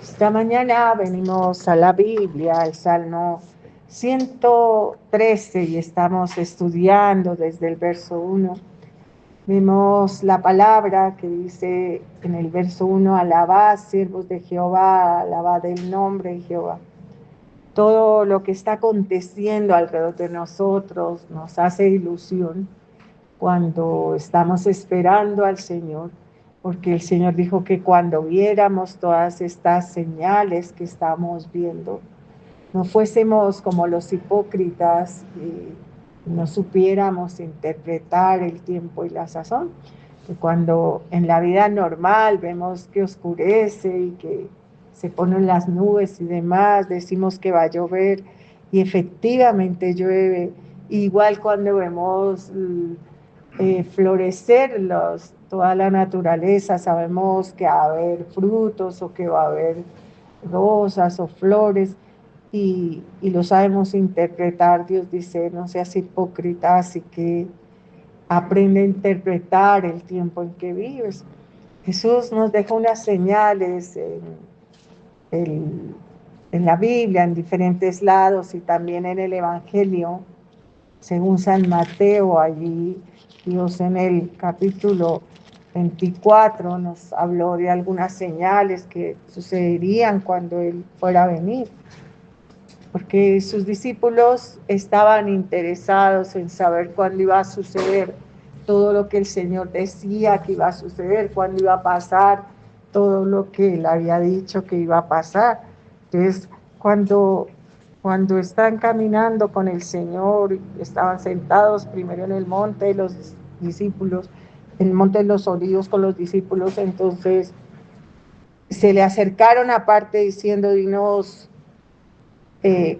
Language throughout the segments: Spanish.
Esta mañana venimos a la Biblia, al Salmo 113, y estamos estudiando desde el verso 1. Vemos la palabra que dice en el verso 1: alabad, siervos de Jehová, alabad el nombre de Jehová. Todo lo que está aconteciendo alrededor de nosotros nos hace ilusión cuando estamos esperando al Señor, porque el Señor dijo que cuando viéramos todas estas señales que estamos viendo, no fuésemos como los hipócritas y no supiéramos interpretar el tiempo y la sazón. Que cuando en la vida normal vemos que oscurece y que se ponen las nubes y demás, decimos que va a llover y efectivamente llueve. Igual cuando vemos florecer toda la naturaleza, sabemos que va a haber frutos o que va a haber rosas o flores, y lo sabemos interpretar. Dios dice: no seas hipócrita, así que aprende a interpretar el tiempo en que vives. Jesús nos deja unas señales en la Biblia, en diferentes lados, y también en el Evangelio, según San Mateo. Allí Dios en el capítulo 24 nos habló de algunas señales que sucederían cuando Él fuera a venir, porque sus discípulos estaban interesados en saber cuándo iba a suceder todo lo que el Señor decía que iba a suceder, cuándo iba a pasar todo lo que Él había dicho que iba a pasar. Entonces, cuando están caminando con el Señor, estaban sentados primero en el monte de los discípulos, en el monte de los olivos con los discípulos, entonces se le acercaron aparte diciendo: dinos,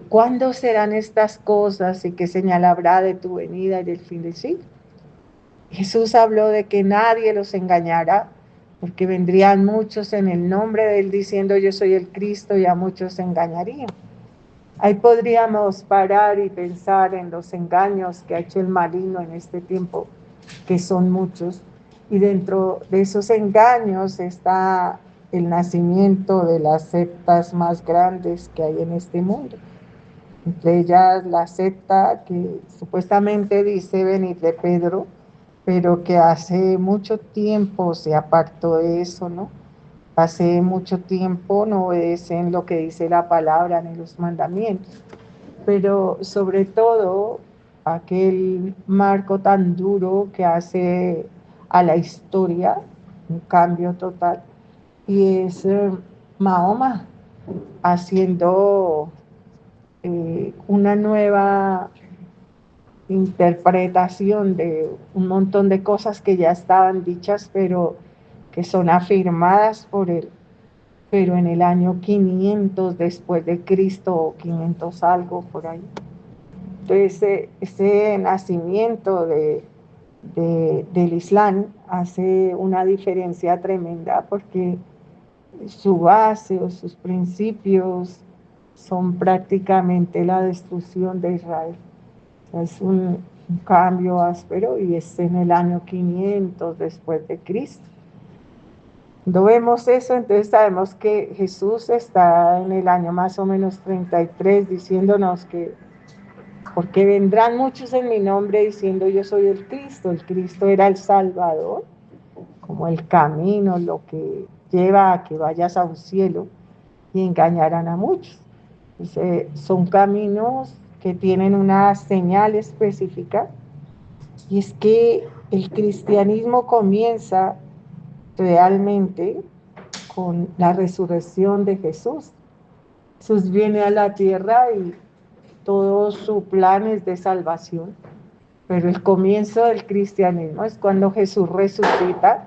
¿cuándo serán estas cosas y qué señal habrá de tu venida y del fin del siglo? Jesús habló de que nadie los engañará, porque vendrían muchos en el nombre de Él diciendo: yo soy el Cristo, y a muchos se engañarían. Ahí podríamos parar y pensar en los engaños que ha hecho el maligno en este tiempo, que son muchos, y dentro de esos engaños está el nacimiento de las sectas más grandes que hay en este mundo. Entre ellas la secta que supuestamente dice venir de Pedro, pero que hace mucho tiempo se apartó de eso, ¿no? Hace mucho tiempo no obedecen lo que dice la palabra ni los mandamientos. Pero sobre todo aquel marco tan duro que hace a la historia un cambio total, y es Mahoma haciendo una nueva interpretación de un montón de cosas que ya estaban dichas, pero que son afirmadas por él, pero en el año 500 después de Cristo, o 500 algo por ahí. Entonces, ese nacimiento del Islam hace una diferencia tremenda, porque su base o sus principios son prácticamente la destrucción de Israel. Es un cambio áspero, y es en el año 500 después de Cristo. Cuando vemos eso, entonces sabemos que Jesús está en el año más o menos 33 diciéndonos que porque vendrán muchos en mi nombre diciendo: yo soy el Cristo. El Cristo era el Salvador, como el camino, lo que lleva a que vayas a un cielo, y engañarán a muchos. Entonces, son caminos que tienen una señal específica, y es que el cristianismo comienza realmente con la resurrección de Jesús. Jesús viene a la tierra y todo su plan es de salvación, pero el comienzo del cristianismo es cuando Jesús resucita,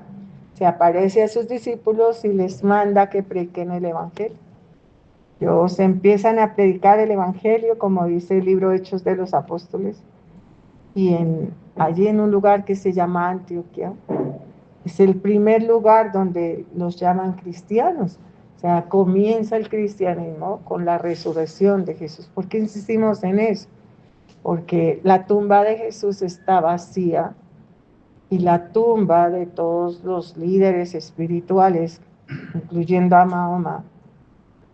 se aparece a sus discípulos y les manda que prediquen el Evangelio. Ellos empiezan a predicar el Evangelio, como dice el libro Hechos de los Apóstoles, y allí en un lugar que se llama Antioquía, es el primer lugar donde los llaman cristianos. O sea, comienza el cristianismo con la resurrección de Jesús. ¿Por qué insistimos en eso? Porque la tumba de Jesús está vacía, y la tumba de todos los líderes espirituales, incluyendo a Mahoma,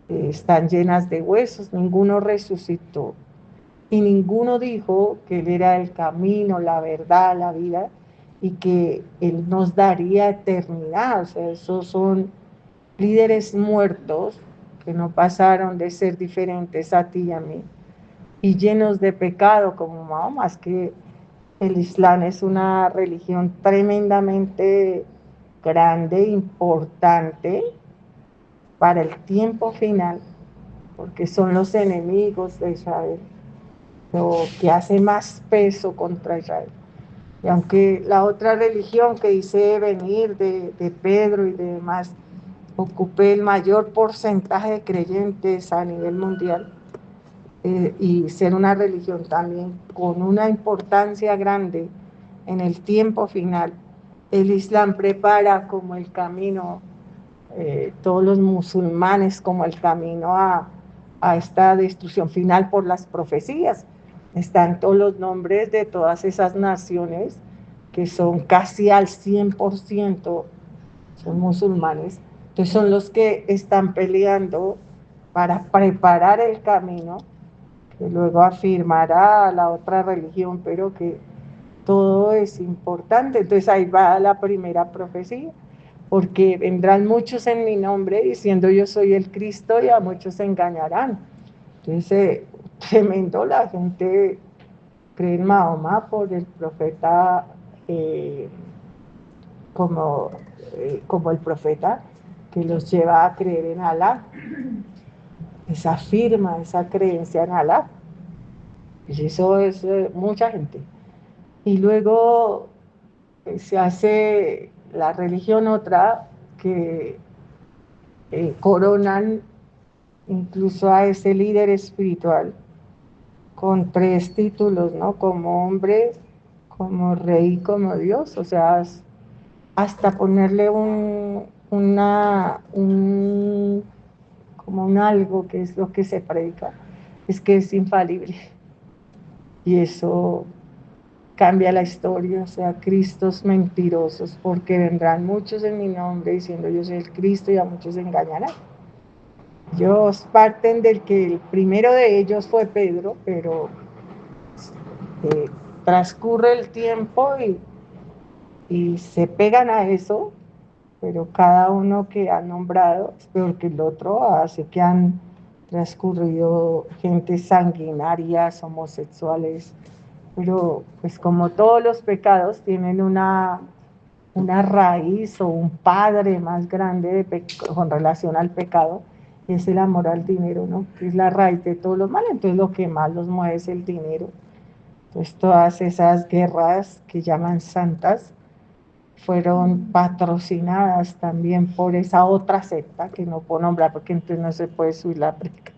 están llenas de huesos, ninguno resucitó. Y ninguno dijo que Él era el camino, la verdad, la vida, y que Él nos daría eternidad. O sea, esos son líderes muertos que no pasaron de ser diferentes a ti y a mí, y llenos de pecado como Mahoma. Es que el Islam es una religión tremendamente grande, importante para el tiempo final, porque son los enemigos de Israel, lo que hace más peso contra Israel. Y aunque la otra religión que dice venir de Pedro y de demás ocupe el mayor porcentaje de creyentes a nivel mundial, y ser una religión también con una importancia grande en el tiempo final, el Islam prepara como el camino, todos los musulmanes como el camino a esta destrucción final por las profecías. Están todos los nombres de todas esas naciones que son casi al 100% son musulmanes. Entonces son los que están peleando para preparar el camino que luego afirmará la otra religión, pero que todo es importante. Entonces ahí va la primera profecía, porque vendrán muchos en mi nombre diciendo yo soy el Cristo y a muchos se engañarán. Entonces, tremendo, la gente cree en Mahoma por el profeta, eh, como, como el profeta que los lleva a creer en Alá, esa firma, esa creencia en Alá. Y eso es mucha gente. Y luego se hace la religión otra que coronan incluso a ese líder espiritual con 3 títulos, ¿no? Como hombre, como rey, como Dios. O sea, hasta ponerle como un algo que es lo que se predica, es que es infalible. Y eso cambia la historia. O sea, Cristos mentirosos, porque vendrán muchos en mi nombre diciendo yo soy el Cristo y a muchos se engañarán. Ellos parten del que el primero de ellos fue Pedro, pero eh, transcurre el tiempo y se pegan a eso, pero cada uno que ha nombrado es peor que el otro, así que han transcurrido gente sanguinarias, homosexuales, pero pues como todos los pecados tienen una raíz o un padre más grande con relación al pecado, es el amor al dinero, ¿no? Que es la raíz de todos los males. Entonces lo que más los mueve es el dinero. Entonces todas esas guerras que llaman santas fueron patrocinadas también por esa otra secta, que no puedo nombrar porque entonces no se puede subir la predica.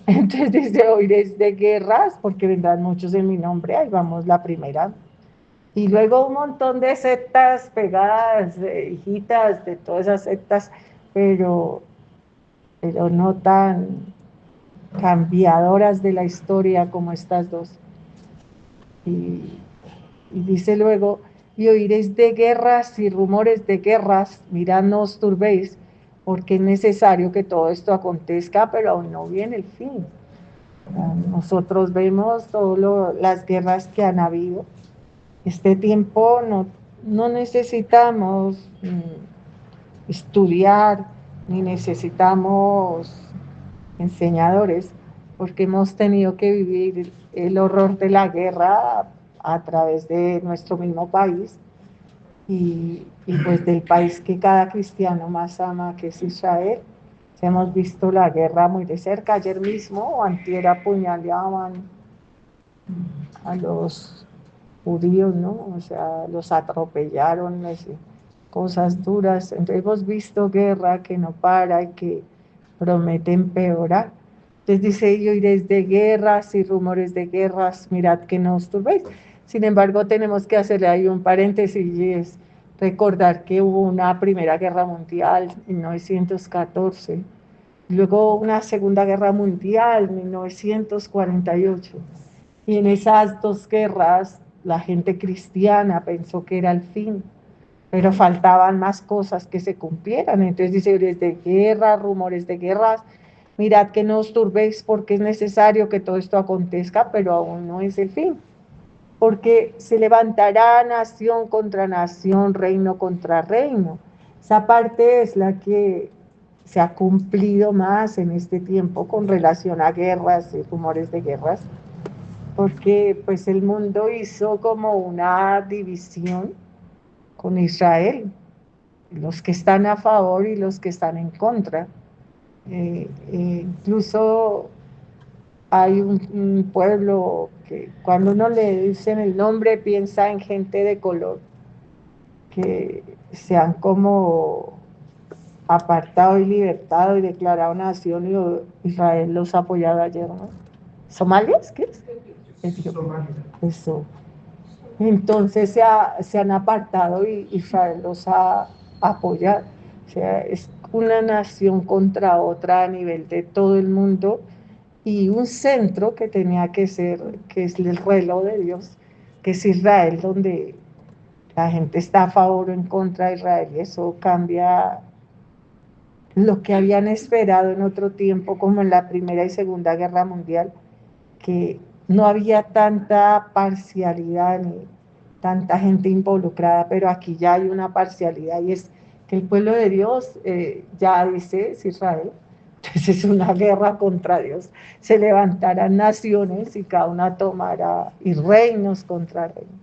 Entonces dice, oiréis de guerras, porque vendrán muchos en mi nombre, ahí vamos la primera. Y luego un montón de sectas pegadas, hijitas de todas esas sectas, pero, pero no tan cambiadoras de la historia como estas dos. Y, y dice luego, y oiréis de guerras y rumores de guerras, mirad no os turbéis, porque es necesario que todo esto acontezca, pero aún no viene el fin. Nosotros vemos todas las guerras que han habido. Este tiempo no necesitamos estudiar, ni necesitamos enseñadores, porque hemos tenido que vivir el horror de la guerra a través de nuestro mismo país y pues del país que cada cristiano más ama, que es Israel. Hemos visto la guerra muy de cerca. Ayer mismo o antier apuñaleaban a los judíos, ¿no? O sea, los atropellaron, cosas duras. Entonces hemos visto guerra que no para y que promete empeorar. Entonces dice, y oiréis de guerras y rumores de guerras, mirad que no os turbéis. Sin embargo, tenemos que hacerle ahí un paréntesis y es recordar que hubo una Primera Guerra Mundial en 1914, luego una Segunda Guerra Mundial en 1948. Y en esas dos guerras la gente cristiana pensó que era el fin, pero faltaban más cosas que se cumplieran. Entonces dice, de guerra, rumores de guerras, mirad que no os turbéis porque es necesario que todo esto acontezca, pero aún no es el fin. Porque se levantará nación contra nación, reino contra reino. Esa parte es la que se ha cumplido más en este tiempo con relación a guerras y rumores de guerras, porque pues el mundo hizo como una división con Israel, los que están a favor y los que están en contra. Incluso hay un pueblo que cuando uno le dicen el nombre piensa en gente de color que se han como apartado y libertado y declarado nación y Israel los ha apoyado ayer, ¿no? ¿Somalias? ¿Qué es? Somalia. Eso. Entonces se han apartado y Israel los ha apoyado. O sea, es una nación contra otra a nivel de todo el mundo y un centro que tenía que ser, que es el reloj de Dios, que es Israel, donde la gente está a favor o en contra de Israel y eso cambia lo que habían esperado en otro tiempo, como en la Primera y Segunda Guerra Mundial, que no había tanta parcialidad ni tanta gente involucrada, pero aquí ya hay una parcialidad y es que el pueblo de Dios ya dice, es Israel, entonces es una guerra contra Dios. Se levantarán naciones y cada una tomará y reinos contra reinos.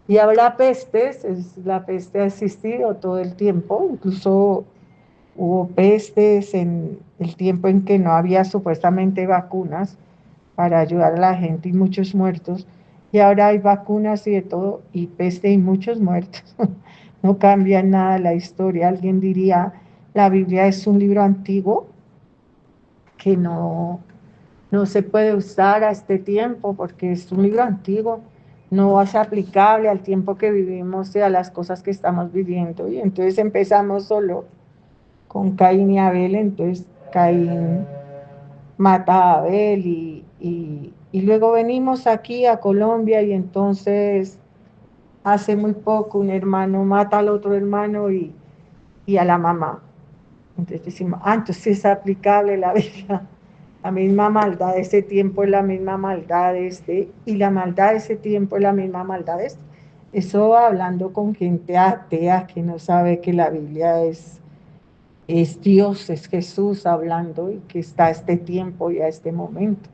Y habrá pestes, la peste ha existido todo el tiempo, incluso hubo pestes en el tiempo en que no había supuestamente vacunas para ayudar a la gente y muchos muertos. Y ahora hay vacunas y de todo, y peste y muchos muertos. No cambia nada la historia. Alguien diría, la Biblia es un libro antiguo que no se puede usar a este tiempo porque es un libro antiguo, no es aplicable al tiempo que vivimos y a las cosas que estamos viviendo. Y entonces empezamos solo con Caín y Abel, entonces Caín mata a Abel y luego venimos aquí a Colombia y entonces hace muy poco un hermano mata al otro hermano y a la mamá. Entonces decimos, entonces es aplicable la Biblia. La misma maldad de ese tiempo es la misma maldad de este, y la maldad de ese tiempo es la misma maldad de este. Eso hablando con gente atea que no sabe que la Biblia es Dios, es Jesús hablando y que está a este tiempo y a este momento.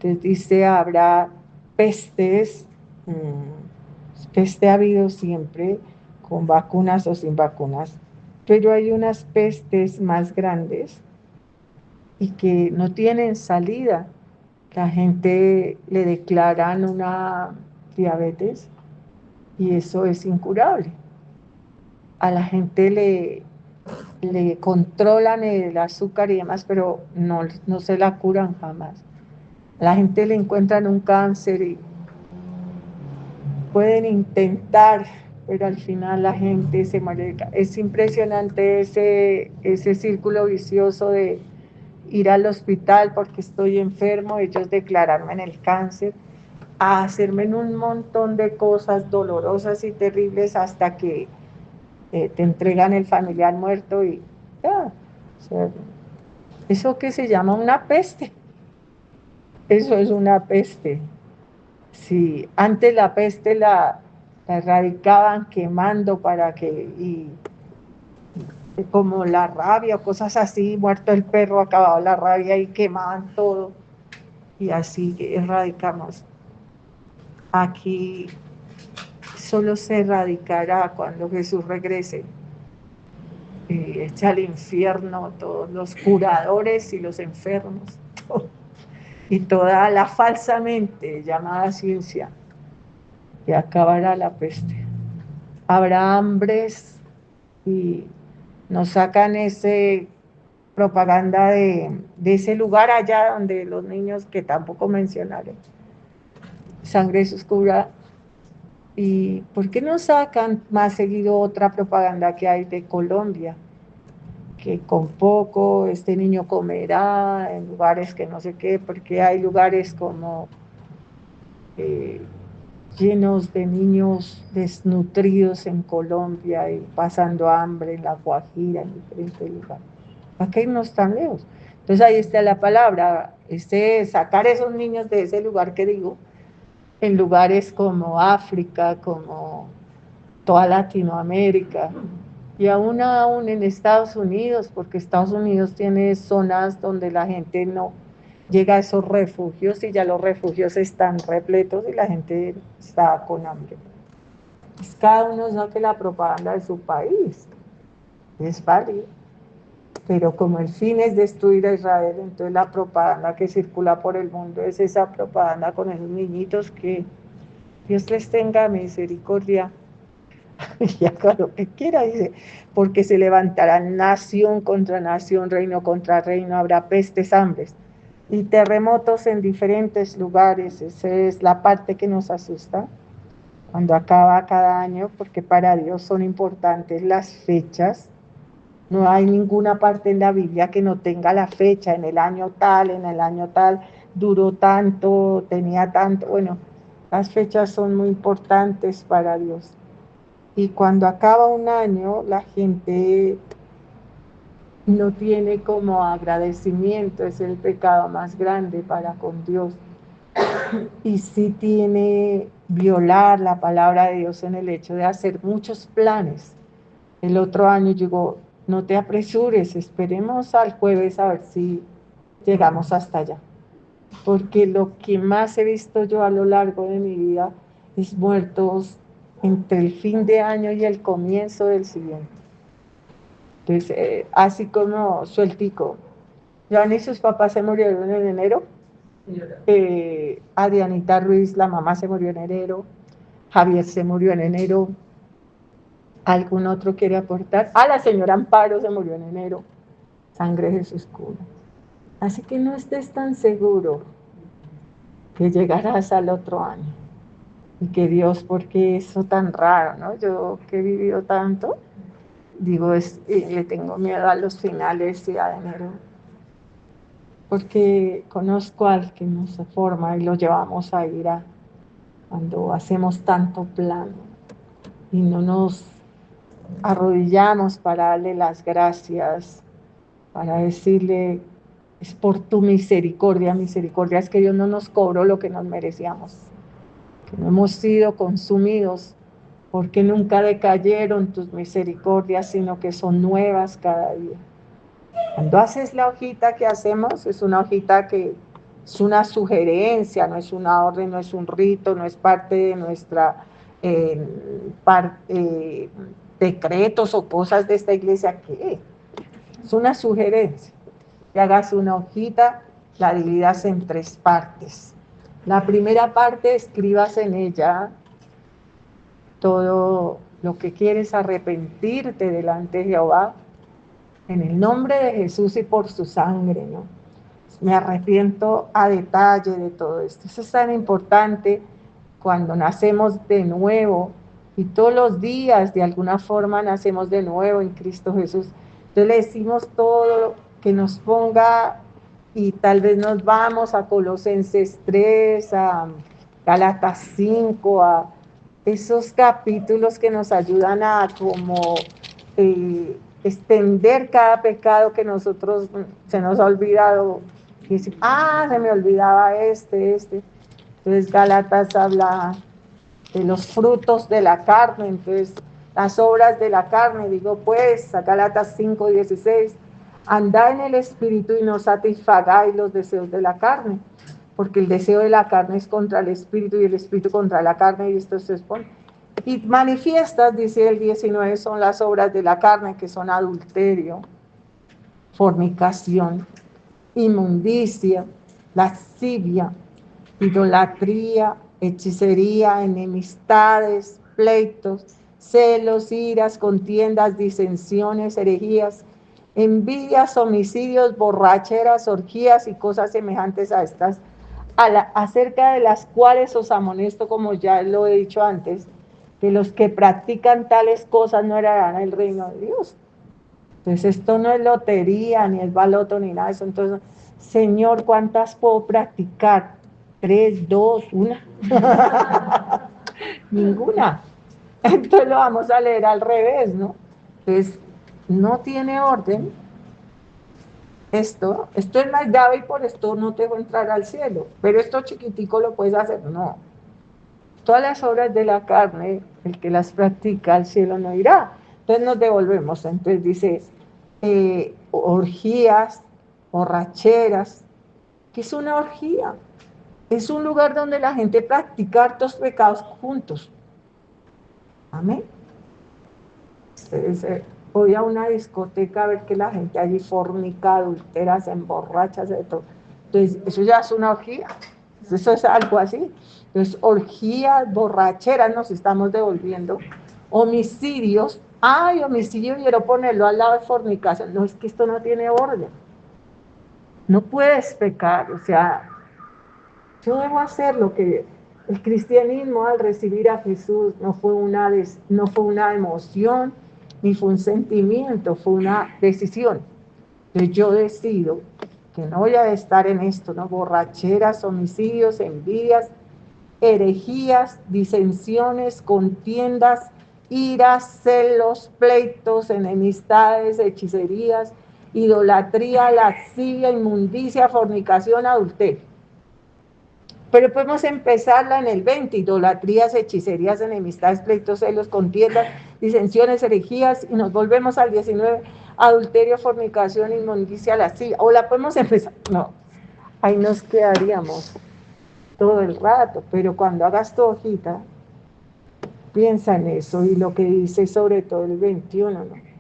Entonces dice, habrá pestes, peste ha habido siempre, con vacunas o sin vacunas, pero hay unas pestes más grandes y que no tienen salida. La gente le declaran una diabetes y eso es incurable. A la gente le controlan el azúcar y demás, pero no se la curan jamás. A la gente le encuentran un cáncer y pueden intentar, pero al final la gente se muere. Es impresionante ese círculo vicioso de ir al hospital porque estoy enfermo, ellos declararme en el cáncer, a hacerme en un montón de cosas dolorosas y terribles hasta que te entregan el familiar muerto y ya. O sea, eso que se llama una peste, eso es una peste. Si antes la peste la erradicaban quemando para que, y como la rabia o cosas así, muerto el perro, acababa la rabia y quemaban todo y así erradicamos. Aquí solo se erradicará cuando Jesús regrese y eche al infierno todos los curadores y los enfermos y toda la falsamente llamada ciencia y acabará la peste. Habrá hambres y nos sacan ese propaganda de ese lugar allá donde los niños que tampoco mencionaré, sangre oscura. ¿Y por qué no sacan más seguido otra propaganda que hay de Colombia? Que con poco este niño comerá en lugares que no sé qué, porque hay lugares como llenos de niños desnutridos en Colombia y pasando hambre en La Guajira, en diferentes lugares. ¿Para qué irnos tan lejos? Entonces ahí está la palabra, sacar esos niños de ese lugar que digo, en lugares como África, como toda Latinoamérica, y aún en Estados Unidos, porque Estados Unidos tiene zonas donde la gente no llega a esos refugios y ya los refugios están repletos y la gente está con hambre. Pues cada uno saque la propaganda de su país, es válido, pero como el fin es destruir a Israel, entonces la propaganda que circula por el mundo es esa propaganda con esos niñitos, que Dios les tenga misericordia y haga lo que quiera, dice, porque se levantará nación contra nación, reino contra reino, habrá pestes, hambres y terremotos en diferentes lugares. Esa es la parte que nos asusta cuando acaba cada año, porque para Dios son importantes las fechas. No hay ninguna parte en la Biblia que no tenga la fecha, en el año tal, duró tanto, tenía tanto. Bueno, las fechas son muy importantes para Dios. Y cuando acaba un año, la gente no tiene como agradecimiento, es el pecado más grande para con Dios. Y sí tiene violar la palabra de Dios en el hecho de hacer muchos planes. El otro año llegó, no te apresures, esperemos al jueves a ver si llegamos hasta allá. Porque lo que más he visto yo a lo largo de mi vida es muertos entre el fin de año y el comienzo del siguiente. Entonces, así como sueltico. Joan y sus papás se murieron en enero. Adrianita Ruiz, la mamá, se murió en enero. Javier se murió en enero. ¿Algún otro quiere aportar? La señora Amparo se murió en enero. Sangre de Jesús cura. Así que no estés tan seguro que llegarás al otro año. Y que Dios, porque eso tan raro, ¿no? Yo que he vivido tanto, digo, le tengo miedo a los finales y a enero, porque conozco al que nos forma y lo llevamos a ir a cuando hacemos tanto plan y no nos arrodillamos para darle las gracias, para decirle, es por tu misericordia. Misericordia es que Dios no nos cobró lo que nos merecíamos, que no hemos sido consumidos, porque nunca decayeron tus misericordias, sino que son nuevas cada día. Cuando haces la hojita que hacemos, es una hojita que es una sugerencia, no es una orden, no es un rito, no es parte de nuestra decretos o cosas de esta iglesia. ¿Qué? Es una sugerencia. Que hagas una hojita, la dividas en 3 partes. La primera parte, escribas en ella todo lo que quieres arrepentirte delante de Jehová, en el nombre de Jesús y por su sangre, ¿no? Me arrepiento a detalle de todo esto. Eso es tan importante cuando nacemos de nuevo, y todos los días de alguna forma nacemos de nuevo en Cristo Jesús. Entonces le decimos todo que nos ponga, y tal vez nos vamos a Colosenses 3, a Gálatas 5, a esos capítulos que nos ayudan a como extender cada pecado que nosotros se nos ha olvidado. Y decir, se me olvidaba este. Entonces Gálatas habla de los frutos de la carne, entonces las obras de la carne, digo pues, a Gálatas 5:16, andad en el espíritu y no satisfagáis los deseos de la carne, porque el deseo de la carne es contra el espíritu y el espíritu contra la carne, y esto se expone. Y manifiestas, dice el 19, son las obras de la carne, que son adulterio, fornicación, inmundicia, lascivia, idolatría, hechicería, enemistades, pleitos, celos, iras, contiendas, disensiones, herejías, envidias, homicidios, borracheras, orgías y cosas semejantes a estas, acerca de las cuales os amonesto, como ya lo he dicho antes, que los que practican tales cosas no heredarán el reino de Dios. Entonces esto no es lotería, ni es baloto, ni nada de eso. Entonces, Señor, ¿cuántas puedo practicar? 3, 2, 1. Ninguna. Entonces lo vamos a leer al revés, ¿no? Entonces, no tiene orden. Esto es más grave y por esto no te voy a entrar al cielo. Pero esto chiquitico lo puedes hacer. No. Todas las obras de la carne, el que las practica al cielo no irá. Entonces nos devolvemos. Entonces dice, orgías, borracheras. ¿Qué es una orgía? Es un lugar donde la gente practica hartos pecados juntos. Amén. Entonces, voy a una discoteca a ver que la gente allí fornica, adultera, se emborracha, de todo. Entonces, eso ya es una orgía. Eso es algo así. Entonces, orgías, borracheras, nos estamos devolviendo. Homicidios. Ay, homicidio, quiero ponerlo al lado de fornicación. No, es que esto no tiene orden. No puedes pecar, o sea, yo debo hacer lo que el cristianismo al recibir a Jesús no fue una emoción, ni fue un sentimiento, fue una decisión. Entonces yo decido que no voy a estar en esto, ¿no? Borracheras, homicidios, envidias, herejías, disensiones, contiendas, iras, celos, pleitos, enemistades, hechicerías, idolatría, lascivia, inmundicia, fornicación, adulterio. Pero podemos empezarla en el 20, idolatrías, hechicerías, enemistades, pleitos, celos, contiendas, disensiones, herejías, y nos volvemos al 19, adulterio, fornicación, inmundicia, lascivia. O la podemos empezar, no, ahí nos quedaríamos todo el rato, pero cuando hagas tu hojita, piensa en eso y lo que dice sobre todo el 21, ¿no?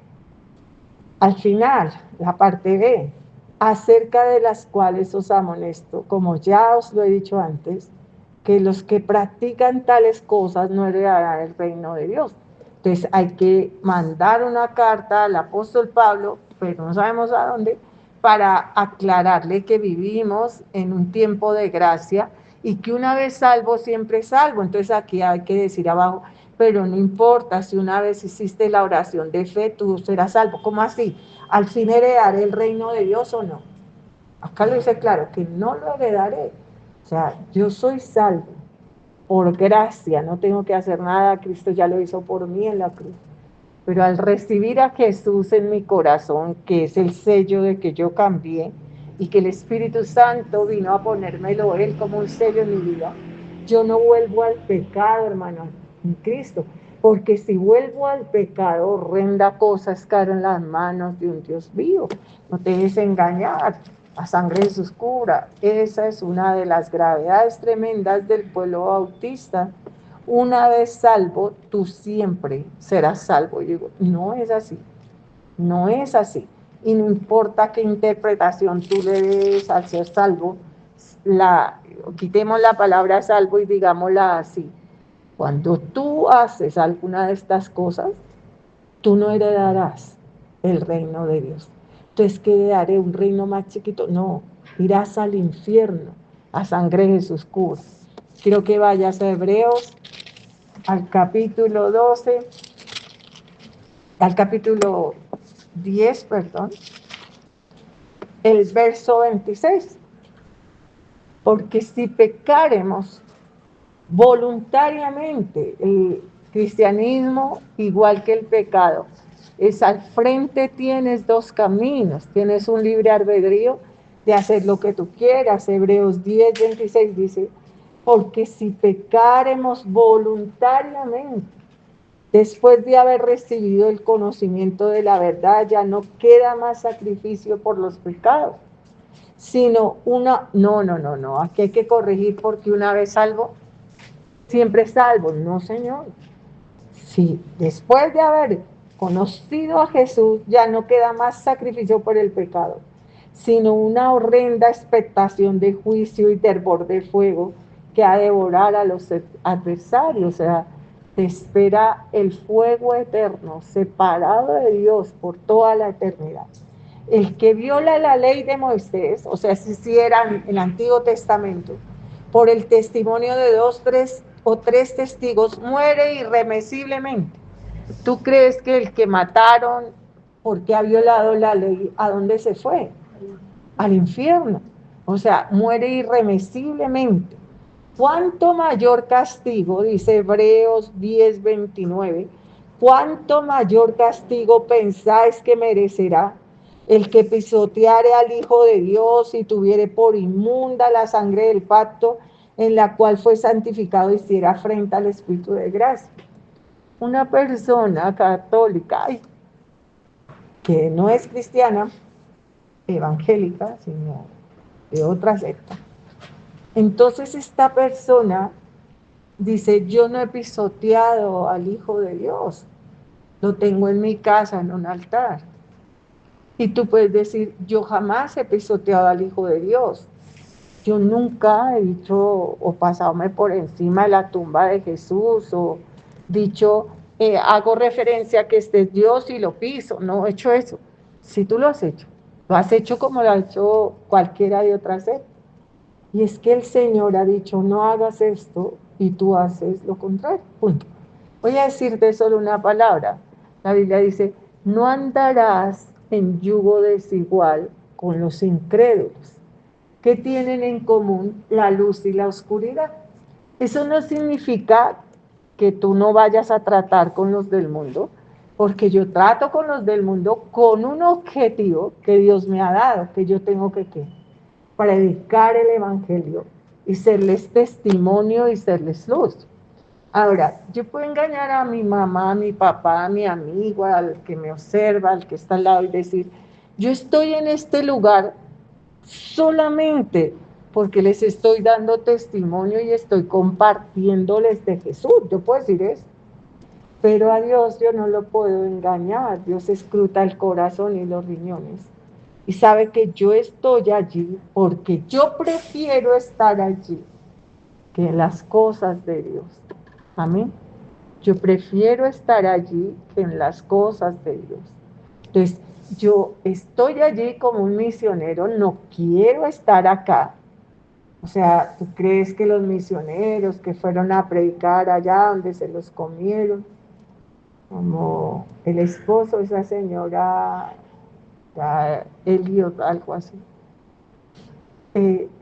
Al final, la parte B, acerca de las cuales os amonesto, como ya os lo he dicho antes, que los que practican tales cosas no heredarán el reino de Dios. Entonces hay que mandar una carta al apóstol Pablo, pero no sabemos a dónde, para aclararle que vivimos en un tiempo de gracia y que una vez salvo, siempre salvo. Entonces aquí hay que decir abajo, pero no importa si una vez hiciste la oración de fe, tú serás salvo. ¿Cómo así? ¿Al fin heredaré el reino de Dios o no? Acá lo dice claro, que no lo heredaré. O sea, yo soy salvo por gracia, no tengo que hacer nada, Cristo ya lo hizo por mí en la cruz. Pero al recibir a Jesús en mi corazón, que es el sello de que yo cambié y que el Espíritu Santo vino a ponérmelo Él como un sello en mi vida, yo no vuelvo al pecado, hermano, en Cristo. Porque si vuelvo al pecado, horrenda cosa es caer en las manos de un Dios vivo. No te dejes engañar, la sangre de Jesús cura. Esa es una de las gravedades tremendas del pueblo bautista. Una vez salvo, tú siempre serás salvo. Y digo, no es así, no es así. Y no importa qué interpretación tú le des al ser salvo, quitemos la palabra salvo y digámosla así. Cuando tú haces alguna de estas cosas, tú no heredarás el reino de Dios. Entonces, ¿qué heredaré? ¿Un reino más chiquito? No, irás al infierno, a sangre de Jesús cura. Quiero que vayas a Hebreos, al capítulo 12, al capítulo 10, perdón, el verso 26. Porque si pecaremos voluntariamente, el cristianismo, igual que el pecado, es al frente tienes dos caminos, tienes un libre albedrío de hacer lo que tú quieras. Hebreos 10, 26 dice, porque si pecaremos voluntariamente, después de haber recibido el conocimiento de la verdad, ya no queda más sacrificio por los pecados, sino no, aquí hay que corregir porque una vez salvo, siempre salvo. No, Señor. Sí, después de haber conocido a Jesús, ya no queda más sacrificio por el pecado, sino una horrenda expectación de juicio y terror de fuego que ha de devorar a los adversarios. O sea, te espera el fuego eterno, separado de Dios por toda la eternidad. El que viola la ley de Moisés, o sea, si era en el Antiguo Testamento, por el testimonio de 2, 3 o 3 testigos, muere irremisiblemente. ¿Tú crees que el que mataron porque ha violado la ley, a dónde se fue? Al infierno. O sea, muere irremisiblemente. ¿Cuánto mayor castigo, dice Hebreos 10:29, cuánto mayor castigo pensáis que merecerá el que pisoteare al Hijo de Dios y tuviere por inmunda la sangre del pacto en la cual fue santificado y hiciera afrenta al Espíritu de gracia? Una persona católica que no es cristiana, evangélica, sino de otra secta. Entonces esta persona dice, yo no he pisoteado al Hijo de Dios, lo tengo en mi casa en un altar. Y tú puedes decir, yo jamás he pisoteado al Hijo de Dios. Yo nunca he dicho o pasadome por encima de la tumba de Jesús o dicho, hago referencia a que este es Dios y lo piso. No he hecho eso. Si tú lo has hecho como lo ha hecho cualquiera de otras sectas. Y es que el Señor ha dicho, no hagas esto y tú haces lo contrario. Punto. Voy a decirte solo una palabra. La Biblia dice, no andarás en yugo desigual con los incrédulos. ¿Qué tienen en común la luz y la oscuridad? Eso no significa que tú no vayas a tratar con los del mundo, porque yo trato con los del mundo con un objetivo que Dios me ha dado, que yo tengo que predicar el evangelio y serles testimonio y serles luz. Ahora, yo puedo engañar a mi mamá, a mi papá, a mi amigo, al que me observa, al que está al lado y decir, yo estoy en este lugar solamente porque les estoy dando testimonio y estoy compartiéndoles de Jesús. Yo puedo decir eso, pero a Dios yo no lo puedo engañar. Dios escruta el corazón y los riñones y sabe que yo estoy allí porque yo prefiero estar allí que en las cosas de Dios. Amén. Yo prefiero estar allí que en las cosas de Dios. Entonces, yo estoy allí como un misionero, no quiero estar acá. O sea, ¿tú crees que los misioneros que fueron a predicar allá donde se los comieron, como el esposo de esa señora, Eliot, algo así,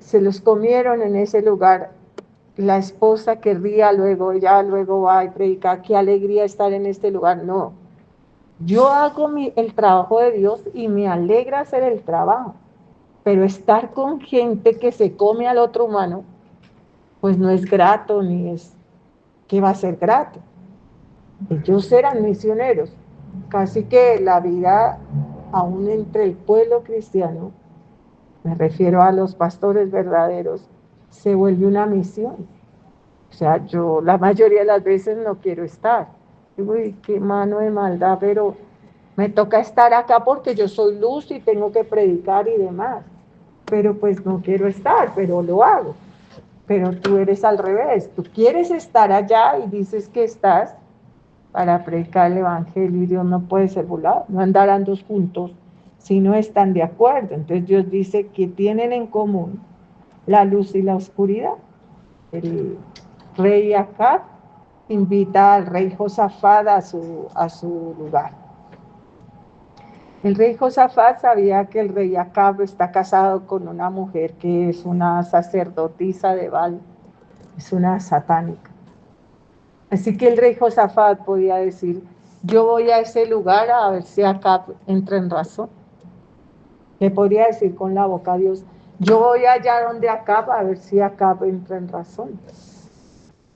se los comieron en ese lugar? La esposa querría luego, ella luego va y predica, qué alegría estar en este lugar. No, yo hago el trabajo de Dios y me alegra hacer el trabajo, pero estar con gente que se come al otro humano, pues no es grato, ni es que va a ser grato. Ellos eran misioneros, casi que la vida, aún entre el pueblo cristiano, me refiero a los pastores verdaderos, se vuelve una misión. O sea, yo la mayoría de las veces no quiero estar. Digo, uy, qué mano de maldad, pero me toca estar acá porque yo soy luz y tengo que predicar y demás. Pero pues no quiero estar, pero lo hago. Pero tú eres al revés, tú quieres estar allá y dices que estás para predicar el evangelio y Dios no puede ser burlado, no andarán dos juntos si no están de acuerdo. Entonces Dios dice que tienen en común la luz y la oscuridad. El rey Acab invita al rey Josafat a su lugar. El rey Josafat sabía que el rey Acab está casado con una mujer que es una sacerdotisa de Baal, es una satánica. Así que el rey Josafat podía decir, yo voy a ese lugar a ver si Acab entra en razón. Le podría decir con la boca a Dios, yo voy allá donde Acab a ver si Acab entra en razón.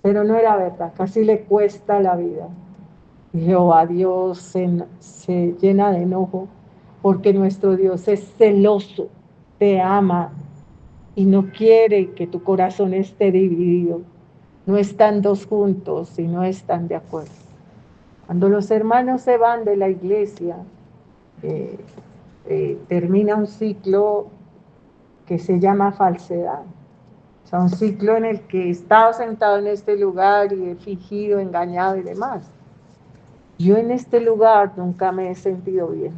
Pero no era verdad, casi le cuesta la vida. Y Jehová Dios se llena de enojo porque nuestro Dios es celoso, te ama y no quiere que tu corazón esté dividido. No están dos juntos y no están de acuerdo. Cuando los hermanos se van de la iglesia, termina un ciclo que se llama falsedad. O sea, un ciclo en el que he estado sentado en este lugar y he fingido, engañado y demás. Yo en este lugar nunca me he sentido bien.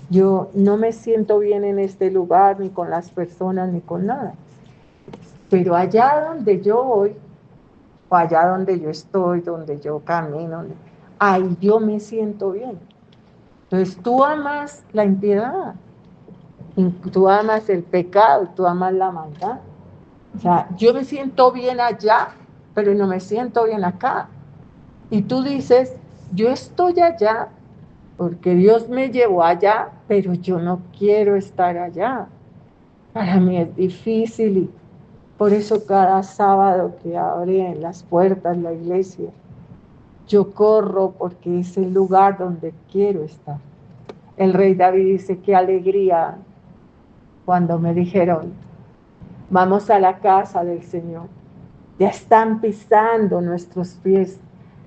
Yo no me siento bien en este lugar, ni con las personas, ni con nada. Pero allá donde yo voy, o allá donde yo estoy, donde yo camino, ahí yo me siento bien. Entonces tú amas la impiedad, tú amas el pecado, tú amas la maldad. O sea, yo me siento bien allá, pero no me siento bien acá. Y tú dices, yo estoy allá porque Dios me llevó allá, pero yo no quiero estar allá. Para mí es difícil y por eso cada sábado que abre las puertas la iglesia, yo corro porque es el lugar donde quiero estar. El rey David dice, qué alegría cuando me dijeron, vamos a la casa del Señor. Ya están pisando nuestros pies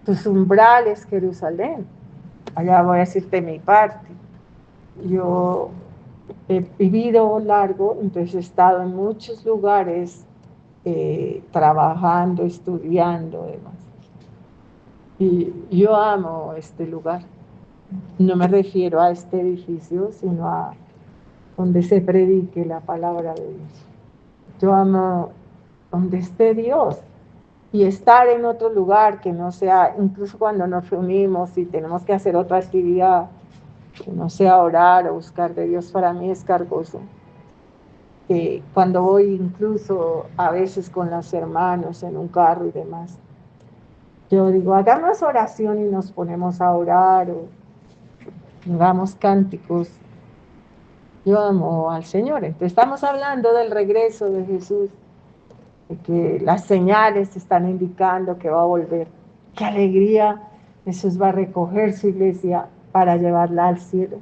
tus umbrales, Jerusalén. Allá voy a decirte mi parte. Yo he vivido largo, entonces he estado en muchos lugares trabajando, estudiando, demás. Y yo amo este lugar. No me refiero a este edificio, sino a donde se predique la palabra de Dios. Yo amo donde esté Dios y estar en otro lugar que no sea, incluso cuando nos reunimos y tenemos que hacer otra actividad, que no sea orar o buscar de Dios, para mí es cargoso. Cuando voy incluso a veces con los hermanos en un carro y demás, yo digo, hagamos oración y nos ponemos a orar o hagamos cánticos. Yo amo al Señor. Entonces estamos hablando del regreso de Jesús, de que las señales están indicando que va a volver. Qué alegría, Jesús va a recoger su iglesia para llevarla al cielo.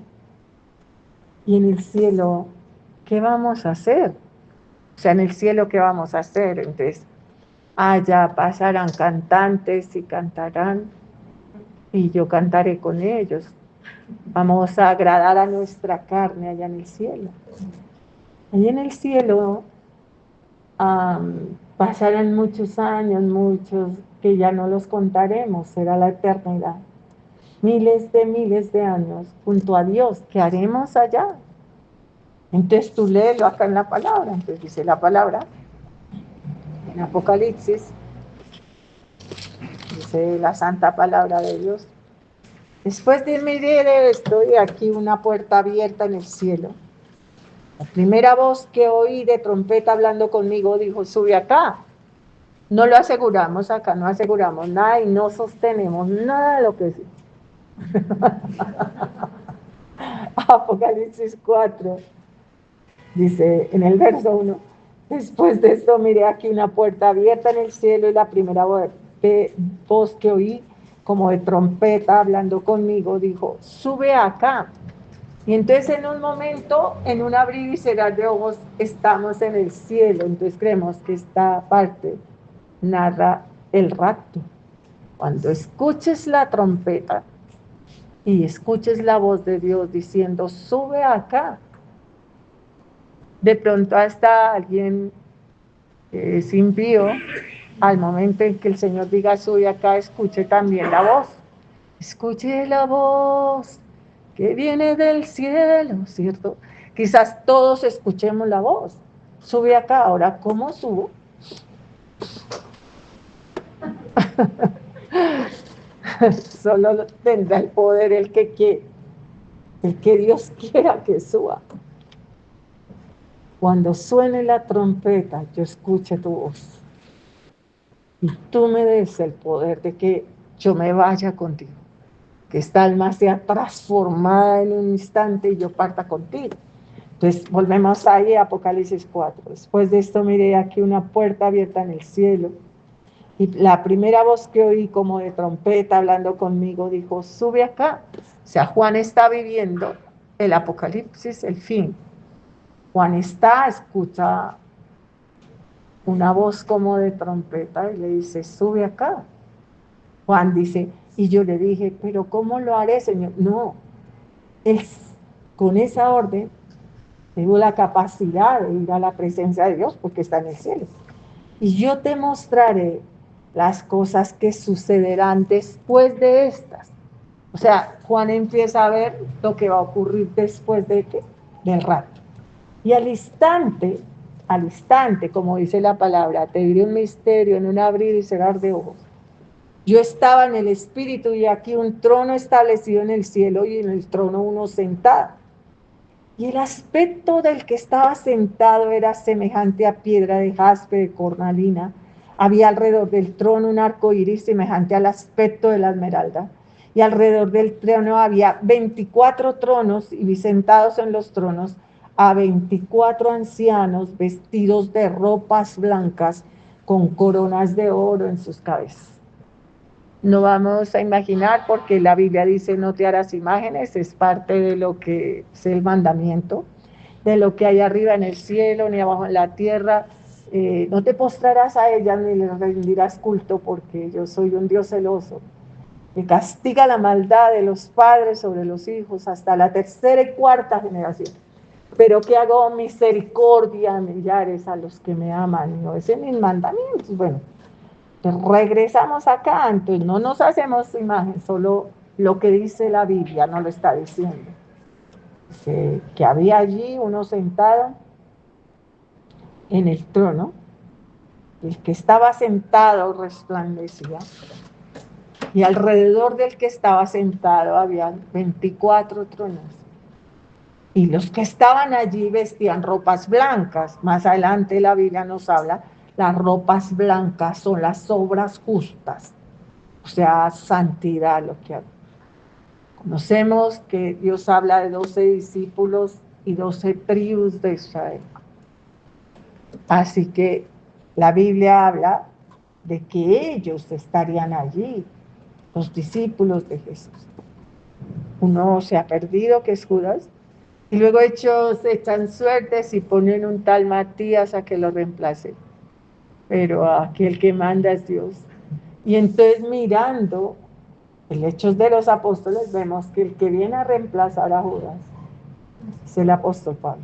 Y en el cielo, ¿qué vamos a hacer? O sea, en el cielo, ¿qué vamos a hacer? Entonces, allá pasarán cantantes y cantarán, y yo cantaré con ellos. Vamos a agradar a nuestra carne allá en el cielo. Allí en el cielo pasarán muchos años, muchos que ya no los contaremos, será la eternidad. Miles de años junto a Dios, ¿qué haremos allá? Entonces tú léelo acá en la palabra, entonces dice la palabra, en Apocalipsis, dice la santa palabra de Dios. Después de miré esto y aquí una puerta abierta en el cielo. La primera voz que oí de trompeta hablando conmigo dijo, sube acá. No lo aseguramos acá, no aseguramos nada y no sostenemos nada de lo que es. Apocalipsis 4 dice en el verso 1, después de esto miré aquí una puerta abierta en el cielo y la primera voz que oí como de trompeta hablando conmigo dijo, sube acá. Y entonces en un momento, en un abrir y cerrar de ojos, estamos en el cielo. Entonces creemos que esta parte narra el rapto. Cuando escuches la trompeta y escuches la voz de Dios diciendo, sube acá. De pronto hasta alguien que es impío, al momento en que el Señor diga, sube acá, escuche también la voz. Escuche la voz que viene del cielo, ¿cierto? Quizás todos escuchemos la voz. Sube acá, ahora, ¿cómo subo? Solo tendrá el poder el que quiere, el que Dios quiera que suba. Cuando suene la trompeta, yo escuche tu voz. Y tú me des el poder de que yo me vaya contigo. Que esta alma sea transformada en un instante y yo parta contigo. Entonces volvemos ahí a Apocalipsis 4. Después de esto miré aquí una puerta abierta en el cielo y la primera voz que oí como de trompeta hablando conmigo dijo, sube acá. O sea, Juan está viviendo el Apocalipsis, el fin. Juan escucha una voz como de trompeta y le dice, sube acá. Juan dice, y yo le dije, pero ¿cómo lo haré, Señor? No, es con esa orden tengo la capacidad de ir a la presencia de Dios porque está en el cielo. Y yo te mostraré las cosas que sucederán después de estas. O sea, Juan empieza a ver lo que va a ocurrir después de del rapto. Y al instante, como dice la palabra, te diré un misterio en un abrir y cerrar de ojos. Yo estaba en el Espíritu y aquí un trono establecido en el cielo y en el trono uno sentado. Y el aspecto del que estaba sentado era semejante a piedra de jaspe de cornalina. Había alrededor del trono un arco iris semejante al aspecto de la esmeralda. Y alrededor del trono había 24 tronos, y vi sentados en los tronos a 24 ancianos vestidos de ropas blancas con coronas de oro en sus cabezas. No vamos a imaginar porque la Biblia dice no te harás imágenes, es parte de lo que es el mandamiento, de lo que hay arriba en el cielo ni abajo en la tierra. No te postrarás a ellas ni les rendirás culto, porque yo soy un Dios celoso que castiga la maldad de los padres sobre los hijos hasta la tercera y cuarta generación, pero que hago misericordia a millares a los que me aman. No es en mis mandamientos. Bueno, entonces regresamos acá, entonces no nos hacemos imagen, solo lo que dice la Biblia no lo está diciendo. Que había allí uno sentado en el trono, el que estaba sentado resplandecía, y alrededor del que estaba sentado había 24 tronos. Y los que estaban allí vestían ropas blancas. Más adelante la Biblia nos habla, las ropas blancas son las obras justas, o sea, santidad, lo que conocemos que Dios habla de 12 discípulos y 12 tribus de Israel. Así que la Biblia habla de que ellos estarían allí, los discípulos de Jesús. Uno se ha perdido, que es Judas, y luego ellos echan suertes y ponen un tal Matías a que lo reemplace. Pero aquel que manda es Dios. Y entonces mirando el Hechos de los Apóstoles, vemos que el que viene a reemplazar a Judas es el apóstol Pablo.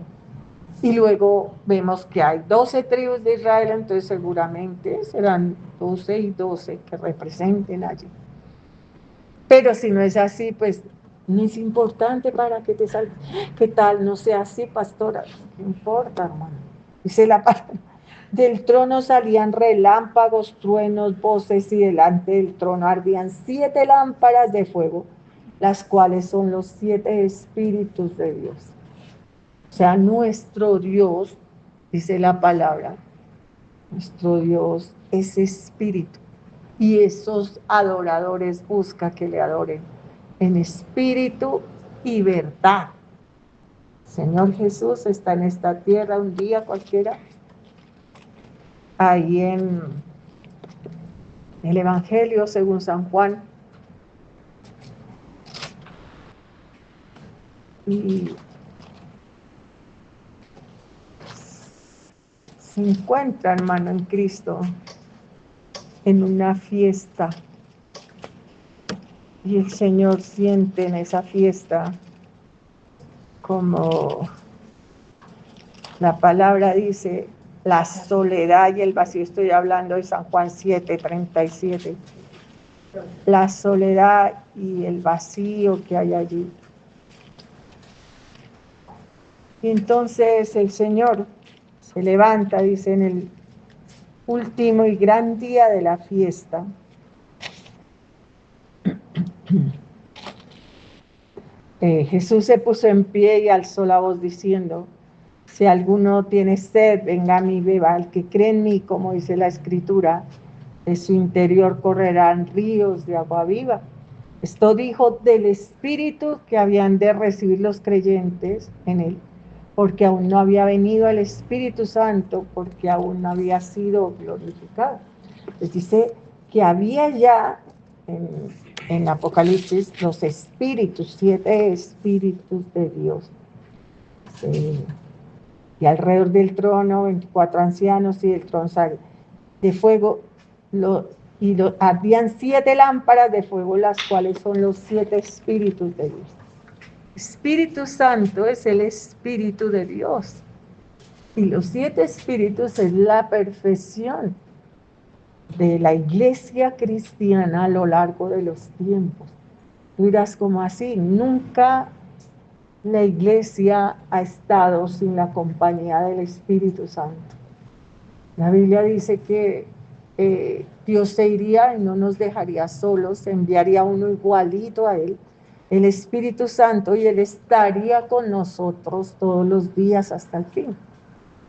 Y luego vemos que hay 12 tribus de Israel, entonces seguramente serán 12 y 12 que representen allí. Pero si no es así, pues no es importante para que te salga. ¿Qué tal? No sea así, pastora. ¿Qué importa, hermano? Dice la palabra. Del trono salían relámpagos, truenos, voces, y delante del trono ardían 7 lámparas de fuego, las cuales son los 7 espíritus de Dios. O sea, nuestro Dios, dice la palabra, nuestro Dios es espíritu. Y esos adoradores busca que le adoren en espíritu y verdad. Señor Jesús está en esta tierra un día cualquiera. Ahí en el Evangelio según San Juan. Y se encuentra, hermano, en Cristo en una fiesta. Y el Señor siente en esa fiesta como la palabra dice, la soledad y el vacío. Estoy hablando de San Juan 7:37. La soledad y el vacío que hay allí. Y entonces el Señor se levanta, dice, en el último y gran día de la fiesta. Jesús se puso en pie y alzó la voz diciendo, si alguno tiene sed, venga a mí y beba. El que cree en mí, como dice la Escritura, de su interior correrán ríos de agua viva. Esto dijo del Espíritu que habían de recibir los creyentes en él, porque aún no había venido el Espíritu Santo, porque aún no había sido glorificado. Les dice que había ya en Apocalipsis los espíritus, 7 espíritus de Dios. Y alrededor del trono 24 ancianos y el trono de fuego, habían 7 lámparas de fuego, las cuales son los 7 espíritus de Dios. Espíritu Santo es el Espíritu de Dios. Y los 7 espíritus es la perfección de la iglesia cristiana a lo largo de los tiempos. Tú dirás, ¿cómo así? Nunca la iglesia ha estado sin la compañía del Espíritu Santo. La Biblia dice que Dios se iría y no nos dejaría solos, enviaría uno igualito a él, el Espíritu Santo, y Él estaría con nosotros todos los días hasta el fin.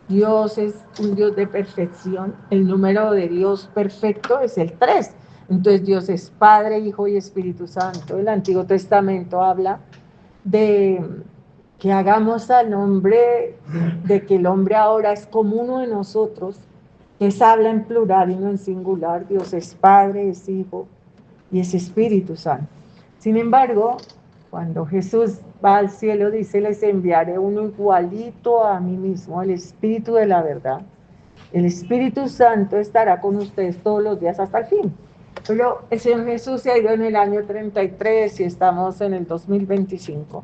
Dios es un Dios de perfección. El número de Dios perfecto es el 3. Entonces Dios es Padre, Hijo y Espíritu Santo. El Antiguo Testamento habla de que hagamos al hombre, de que el hombre ahora es como uno de nosotros. Entonces habla en plural y no en singular. Dios es Padre, es Hijo y es Espíritu Santo. Sin embargo, cuando Jesús va al cielo, dice, les enviaré uno igualito a mí mismo, el Espíritu de la verdad. El Espíritu Santo estará con ustedes todos los días hasta el fin. Pero el Señor Jesús se ha ido en el año 33 y estamos en el 2025.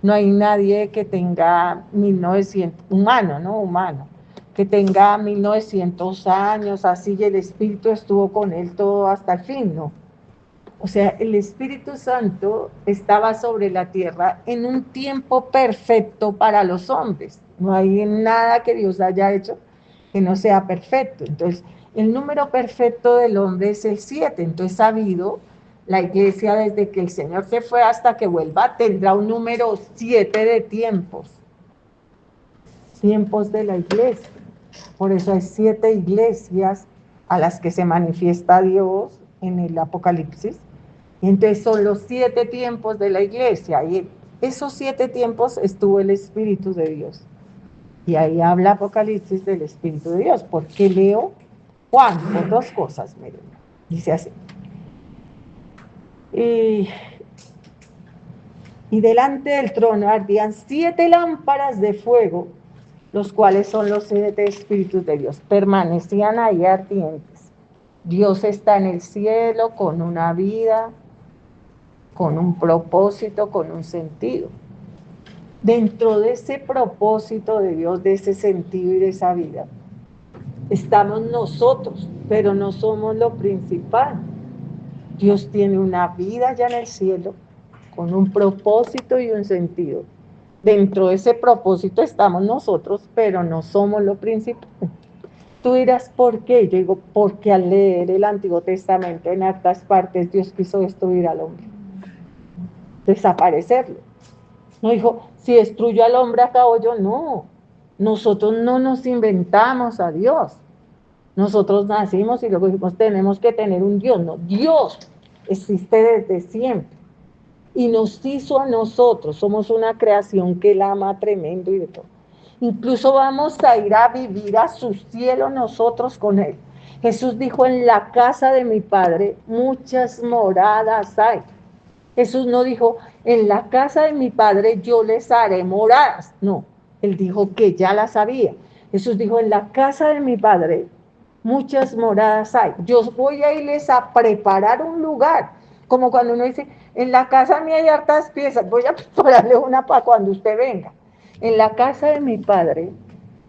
No hay nadie que tenga 1900, humano, ¿no? Humano, que tenga 1900 años, así, y el Espíritu estuvo con él todo hasta el fin, ¿no? O sea, el Espíritu Santo estaba sobre la tierra en un tiempo perfecto para los hombres. No hay nada que Dios haya hecho que no sea perfecto. Entonces, el número perfecto del hombre es el 7. Entonces, sabido, la iglesia desde que el Señor se fue hasta que vuelva tendrá un número 7 de tiempos. Tiempos de la iglesia. Por eso hay 7 iglesias a las que se manifiesta Dios en el Apocalipsis. Y entonces son los 7 tiempos de la iglesia. Y esos 7 tiempos estuvo el Espíritu de Dios. Y ahí habla Apocalipsis del Espíritu de Dios. ¿Por qué leo Juan? Por 2 cosas, miren. Dice así. Y delante del trono ardían 7 lámparas de fuego, los cuales son los 7 Espíritus de Dios. Permanecían ahí ardientes. Dios está en el cielo con una vida, con un propósito, con un sentido. Dentro de ese propósito de Dios, de ese sentido y de esa vida, estamos nosotros, pero no somos lo principal. Dios tiene una vida allá en el cielo, con un propósito y un sentido. Dentro de ese propósito estamos nosotros, pero no somos lo principal. Tú dirás, ¿por qué? Yo digo, porque al leer el Antiguo Testamento en hartas partes Dios quiso destruir al hombre, desaparecerlo. No dijo, si destruyo al hombre acabo yo, no. Nosotros no nos inventamos a Dios. Nosotros nacimos y luego dijimos, tenemos que tener un Dios. No, Dios existe desde siempre. Y nos hizo a nosotros, somos una creación que Él ama tremendo y de todo. Incluso vamos a ir a vivir a su cielo nosotros con Él. Jesús dijo, en la casa de mi Padre muchas moradas hay. Jesús no dijo, en la casa de mi Padre yo les haré moradas. No, Él dijo que ya las había. Jesús dijo, en la casa de mi Padre muchas moradas hay. Yo voy a irles a preparar un lugar. Como cuando uno dice, en la casa mía hay hartas piezas, voy a prepararle una para cuando usted venga. En la casa de mi Padre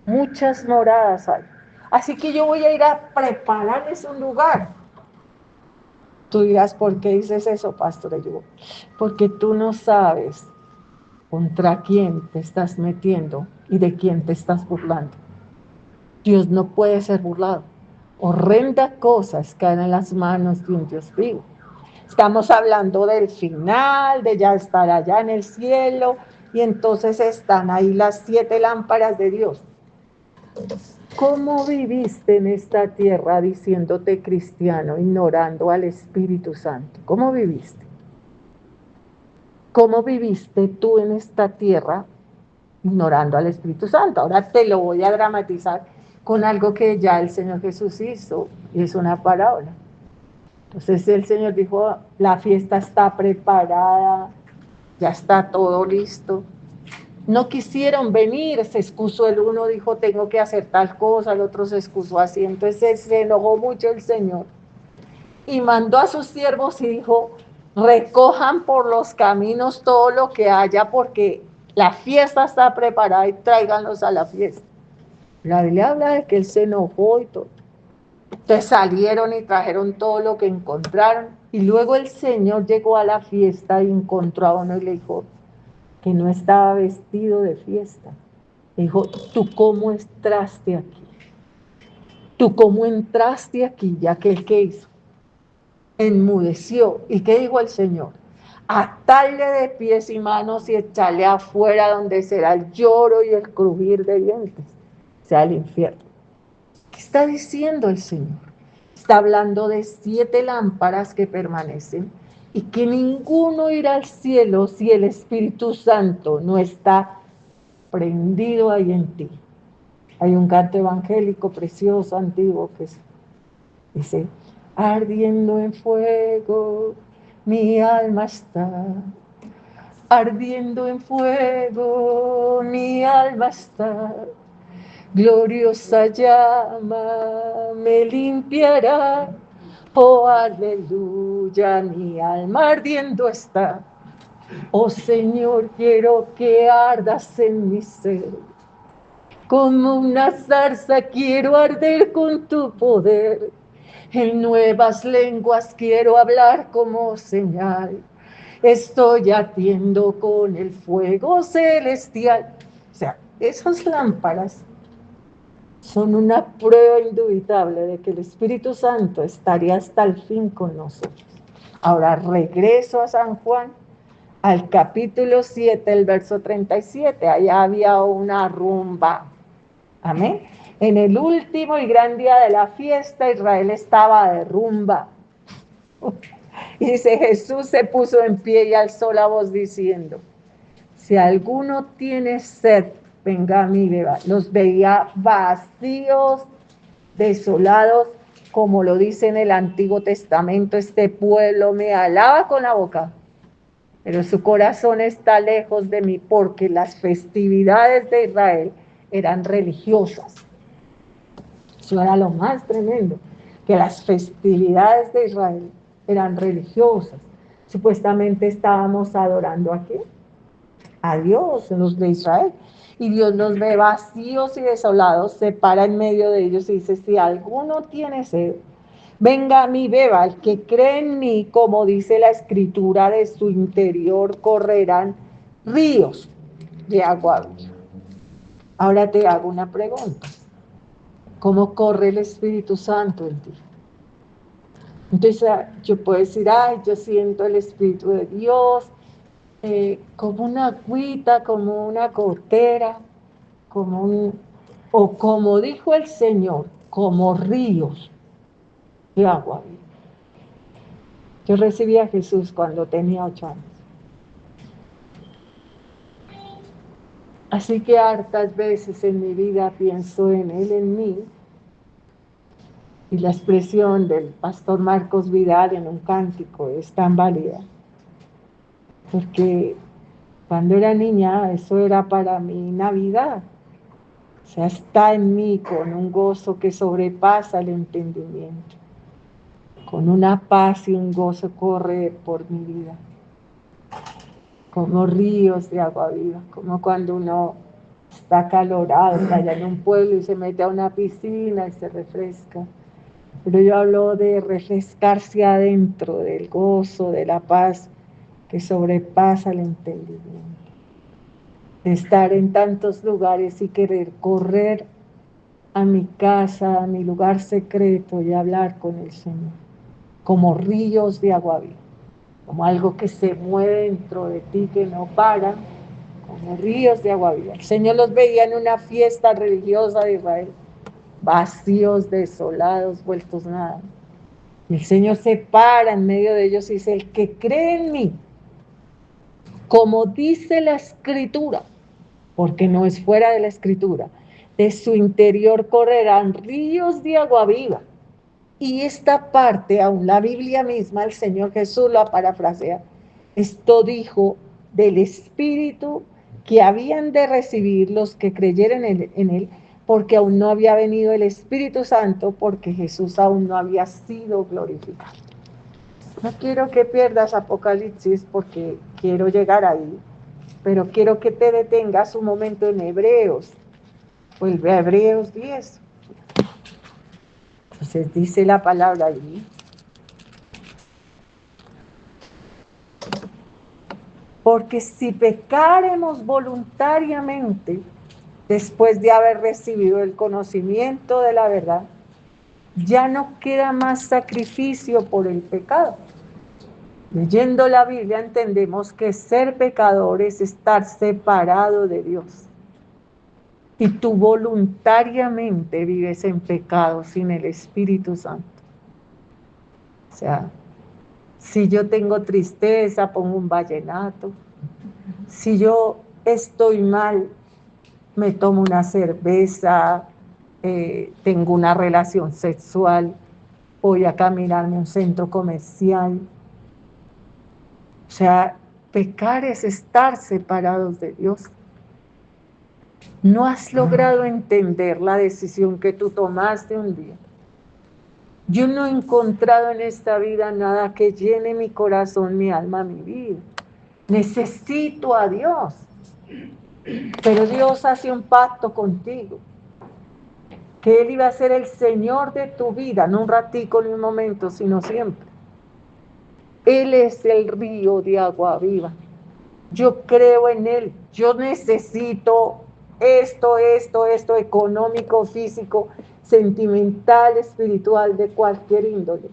muchas moradas hay. Así que yo voy a ir a prepararles un lugar. Tú dirás, ¿por qué dices eso, pastor? Y yo, porque tú no sabes contra quién te estás metiendo y de quién te estás burlando. Dios no puede ser burlado. Horrendas cosas caen en las manos de un Dios vivo. Estamos hablando del final, de ya estar allá en el cielo, y entonces están ahí las 7 lámparas de Dios. ¿Cómo viviste en esta tierra diciéndote cristiano, ignorando al Espíritu Santo? ¿Cómo viviste? ¿Cómo viviste tú en esta tierra ignorando al Espíritu Santo? Ahora te lo voy a dramatizar con algo que ya el Señor Jesús hizo, y es una parábola. Entonces el Señor dijo, la fiesta está preparada, ya está todo listo. No quisieron venir, se excusó el uno, dijo, tengo que hacer tal cosa, el otro se excusó así. Entonces se enojó mucho el Señor y mandó a sus siervos y dijo, recojan por los caminos todo lo que haya, porque la fiesta está preparada y tráiganlos a la fiesta. La Biblia habla de que él se enojó y todo. Entonces salieron y trajeron todo lo que encontraron, y luego el Señor llegó a la fiesta y encontró a uno y le dijo que no estaba vestido de fiesta. Le dijo, ¿tú cómo entraste aquí? ¿Tú cómo entraste aquí? Ya que el que hizo enmudeció. ¿Y qué dijo el Señor? atarle de pies y manos y echarle afuera donde será el lloro y el crujir de dientes, sea el infierno. ¿Qué está diciendo el Señor? Está hablando de 7 lámparas que permanecen y que ninguno irá al cielo si el Espíritu Santo no está prendido ahí en ti. Hay un canto evangélico precioso, antiguo, que dice: ardiendo en fuego, mi alma está. Ardiendo en fuego, mi alma está. Gloriosa llama me limpiará. Oh, aleluya, mi alma ardiendo está. Oh Señor, quiero que ardas en mi ser. Como una zarza quiero arder con tu poder. En nuevas lenguas quiero hablar como señal. Estoy ardiendo con el fuego celestial. O sea, esas lámparas son una prueba indubitable de que el Espíritu Santo estaría hasta el fin con nosotros. Ahora regreso a San Juan, al capítulo 7, el verso 37. Allá había una rumba. Amén. En el último y gran día de la fiesta, Israel estaba de rumba. Y dice: Jesús se puso en pie y alzó la voz diciendo: si alguno tiene sed, venga a mí, beba. Los veía vacíos, desolados, como lo dice en el Antiguo Testamento: este pueblo me alaba con la boca, pero su corazón está lejos de mí, porque las festividades de Israel eran religiosas. Eso era lo más tremendo, que las festividades de Israel eran religiosas. Supuestamente estábamos adorando ¿a qué? A Dios, los de Israel. Y Dios los ve vacíos y desolados, se para en medio de ellos y dice: si alguno tiene sed, venga a mí, beba. El que cree en mí, como dice la Escritura, de su interior correrán ríos de agua viva. Ahora te hago una pregunta: ¿cómo corre el Espíritu Santo en ti? Entonces yo puedo decir: ay, yo siento el Espíritu de Dios, como una agüita, como una gotera, o como dijo el Señor, como ríos de agua. Yo recibí a Jesús cuando tenía 8 años. Así que hartas veces en mi vida pienso en Él, en mí, y la expresión del pastor Marcos Vidal en un cántico es tan válida, porque cuando era niña eso era para mí Navidad. O sea, está en mí con un gozo que sobrepasa el entendimiento. Con una paz y un gozo corre por mi vida. Como ríos de agua viva. Como cuando uno está acalorado, está allá en un pueblo y se mete a una piscina y se refresca. Pero yo hablo de refrescarse adentro, del gozo, de la paz que sobrepasa el entendimiento. De estar en tantos lugares y querer correr a mi casa, a mi lugar secreto y hablar con el Señor, como ríos de agua viva, como algo que se mueve dentro de ti, que no para, como ríos de agua viva. El Señor los veía en una fiesta religiosa de Israel, vacíos, desolados, vueltos nada. Y el Señor se para en medio de ellos y dice: el que cree en mí, como dice la Escritura, porque no es fuera de la Escritura, de su interior correrán ríos de agua viva. Y esta parte, aún la Biblia misma, el Señor Jesús la parafrasea. Esto dijo del Espíritu que habían de recibir los que creyeran en él, porque aún no había venido el Espíritu Santo, porque Jesús aún no había sido glorificado. No quiero que pierdas Apocalipsis porque quiero llegar ahí, pero quiero que te detengas un momento en Hebreos. Vuelve a Hebreos 10. Entonces dice la palabra allí: porque si pecaremos voluntariamente después de haber recibido el conocimiento de la verdad, ya no queda más sacrificio por el pecado, Leyendo la Biblia entendemos que ser pecador es estar separado de Dios. Y tú voluntariamente vives en pecado sin el Espíritu Santo. O sea, si yo tengo tristeza, pongo un vallenato. Si yo estoy mal, me tomo una cerveza, tengo una relación sexual, voy a caminarme a un centro comercial. O sea, pecar es estar separados de Dios. No has logrado entender la decisión que tú tomaste un día. Yo no he encontrado en esta vida nada que llene mi corazón, mi alma, mi vida. Necesito a Dios. Pero Dios hace un pacto contigo, que Él iba a ser el Señor de tu vida, no un ratico ni un momento, sino siempre. Él es el río de agua viva. Yo creo en Él. Yo necesito esto, económico, físico, sentimental, espiritual, de cualquier índole.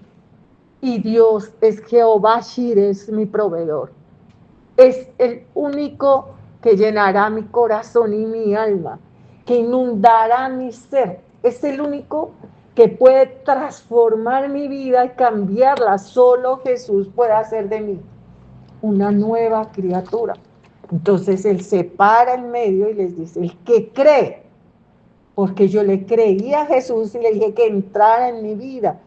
Y Dios es Jehová Shire, es mi proveedor. Es el único que llenará mi corazón y mi alma, que inundará mi ser. Es el único que puede transformar mi vida y cambiarla. Solo Jesús puede hacer de mí una nueva criatura. Entonces Él se para en medio y les dice, el que cree, porque yo le creí a Jesús y le dije que entrara en mi vida.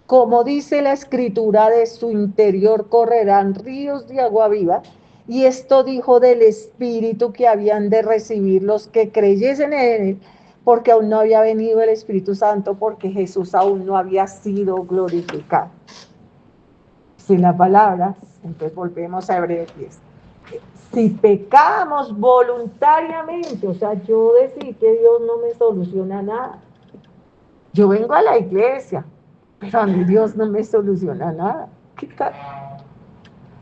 Como dice la escritura, de su interior correrán ríos de agua viva. Y esto dijo del Espíritu que habían de recibir los que creyesen en Él, porque aún no había venido el Espíritu Santo, porque Jesús aún no había sido glorificado. Sin la palabra, entonces volvemos a Hebreos 10. Si pecamos voluntariamente, o sea, yo decidí que Dios no me soluciona nada. Yo vengo a la iglesia, pero a mi Dios no me soluciona nada. ¿Qué tal?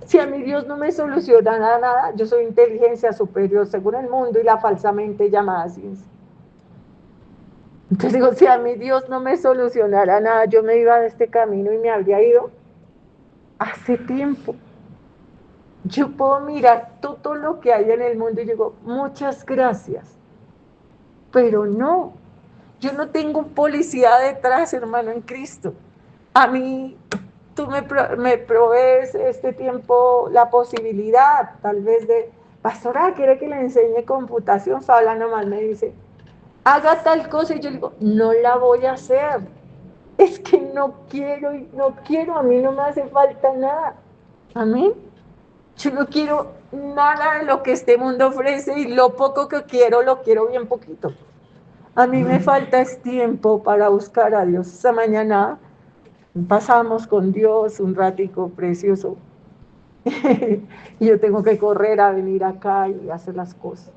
Si a mi Dios no me soluciona nada, yo soy inteligencia superior según el mundo y la falsamente llamada ciencia. Entonces digo, si a mi Dios no me solucionara nada, yo me iba de este camino y me habría ido hace tiempo. Yo puedo mirar todo lo que hay en el mundo y digo, muchas gracias, pero no, yo no tengo un policía detrás, hermano, en Cristo. A mí, tú me provees este tiempo la posibilidad, tal vez de, pastora, ¿quiere que le enseñe computación? Fabla nomás me dice, haga tal cosa, y yo digo, no la voy a hacer. Es que no quiero, a mí no me hace falta nada. Amén. Yo no quiero nada de lo que este mundo ofrece y lo poco que quiero, lo quiero bien poquito. A mí me falta es tiempo para buscar a Dios. Esta mañana pasamos con Dios un ratico precioso y yo tengo que correr a venir acá y hacer las cosas.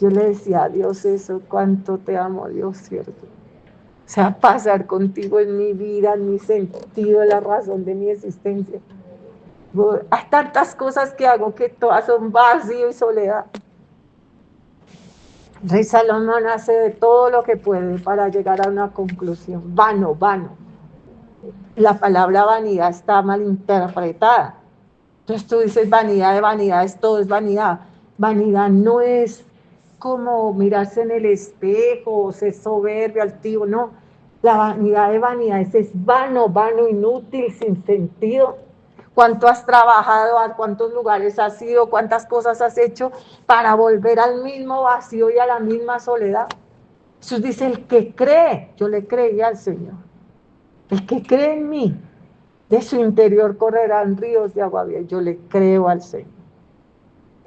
Yo le decía a Dios eso, cuánto te amo, Dios, ¿cierto? O sea, pasar contigo en mi vida, en mi sentido, la razón de mi existencia. Hay tantas cosas que hago que todas son vacío y soledad. Rey Salomón hace de todo lo que puede para llegar a una conclusión. Vano, vano. La palabra vanidad está mal interpretada. Entonces tú dices vanidad de vanidades, todo es vanidad. Vanidad no es como mirarse en el espejo o ser soberbio, altivo, no. La vanidad de vanidades es vano, vano, inútil, sin sentido. ¿Cuánto has trabajado? ¿A cuántos lugares has ido? ¿Cuántas cosas has hecho para volver al mismo vacío y a la misma soledad? Jesús dice, el que cree, yo le creí al Señor. El que cree en mí, de su interior correrán ríos de agua viva. Yo le creo al Señor.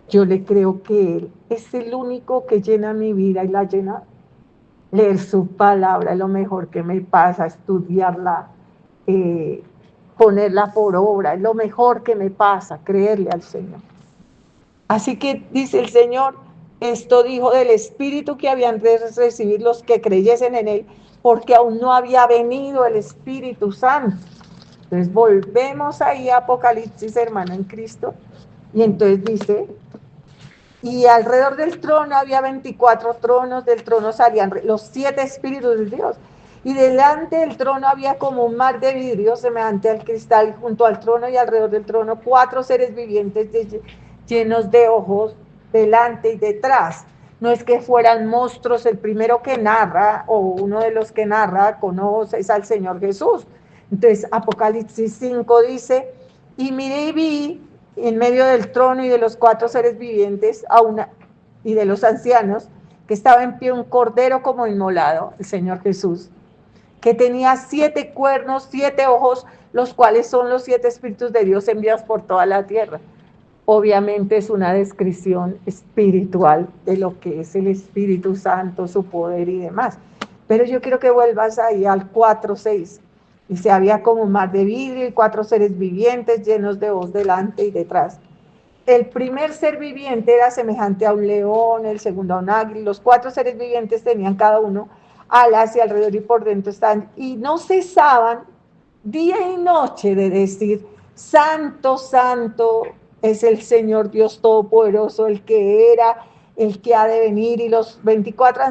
Yo le creo que Él es el único que llena mi vida y la llena. Leer su palabra es lo mejor que me pasa, estudiarla, ponerla por obra, es lo mejor que me pasa, creerle al Señor. Así que dice el Señor, esto dijo del Espíritu que habían de recibir los que creyesen en Él, porque aún no había venido el Espíritu Santo. Entonces volvemos ahí a Apocalipsis, hermano, en Cristo, y entonces dice, y alrededor del trono había 24 tronos, del trono salían los 7 espíritus de Dios, Y delante del trono había como un mar de vidrio semejante al cristal, y junto al trono y alrededor del trono 4 seres vivientes llenos de ojos delante y detrás. No es que fueran monstruos, el primero que narra o uno de los que narra con ojos es al Señor Jesús. Entonces Apocalipsis 5 dice, y miré y vi en medio del trono y de los 4 seres vivientes y de los ancianos, que estaba en pie un cordero como inmolado, el Señor Jesús, que tenía 7 cuernos, 7 ojos, los cuales son los 7 espíritus de Dios enviados por toda la tierra. Obviamente es una descripción espiritual de lo que es el Espíritu Santo, su poder y demás. Pero yo quiero que vuelvas ahí al 4:6. Dice, había como un mar de vidrio y 4 seres vivientes llenos de voz delante y detrás. El primer ser viviente era semejante a un león, el segundo a un águila. Los 4 seres vivientes tenían cada uno alas y alrededor y por dentro están, y no cesaban día y noche de decir, santo, santo es el Señor Dios Todopoderoso, el que era, el que ha de venir. Y los 24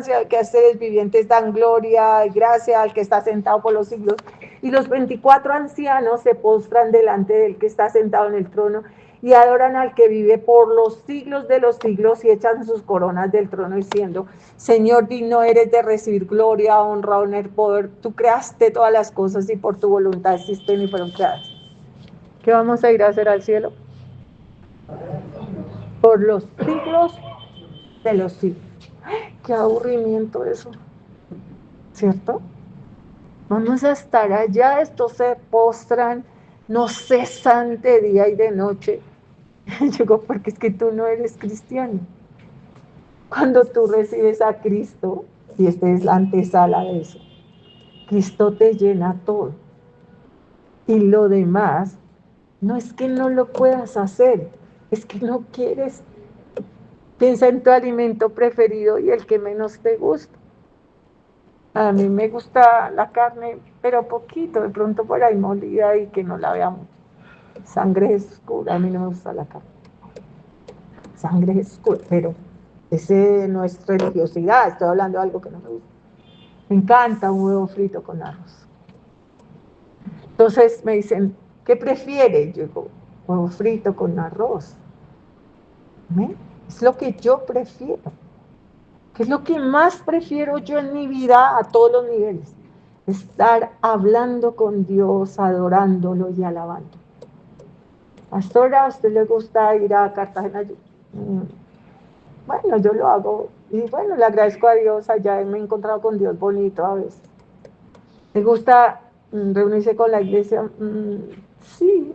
seres vivientes dan gloria y gracia al que está sentado por los siglos. Y los 24 ancianos se postran delante del que está sentado en el trono y adoran al que vive por los siglos de los siglos, y echan sus coronas del trono diciendo, Señor, digno eres de recibir gloria, honra, honor, poder. Tú creaste todas las cosas y por tu voluntad existen y fueron creadas. ¿Qué vamos a ir a hacer al cielo? Por los siglos de los siglos. Qué aburrimiento eso, ¿cierto? Vamos a estar allá, estos se postran, no cesan de día y de noche. Yo digo, porque es que tú no eres cristiano. Cuando tú recibes a Cristo, y esta es la antesala de eso, Cristo te llena todo. Y lo demás, no es que no lo puedas hacer, es que no quieres. Piensa en tu alimento preferido y el que menos te gusta. A mí me gusta la carne, pero poquito, de pronto por ahí molida y que no la veamos. Sangre oscura, a mí no me gusta la carne. Sangre oscura, pero ese no es religiosidad, estoy hablando de algo que no me gusta. Me encanta un huevo frito con arroz. Entonces me dicen, ¿qué prefiere? Yo digo, huevo frito con arroz. ¿Eh? Es lo que yo prefiero. ¿Qué es lo que más prefiero yo en mi vida a todos los niveles? Estar hablando con Dios, adorándolo y alabando. Pastora, ¿a usted le gusta ir a Cartagena? Bueno, yo lo hago. Y bueno, le agradezco a Dios, allá me he encontrado con Dios bonito a veces. ¿Le gusta reunirse con la iglesia? Sí.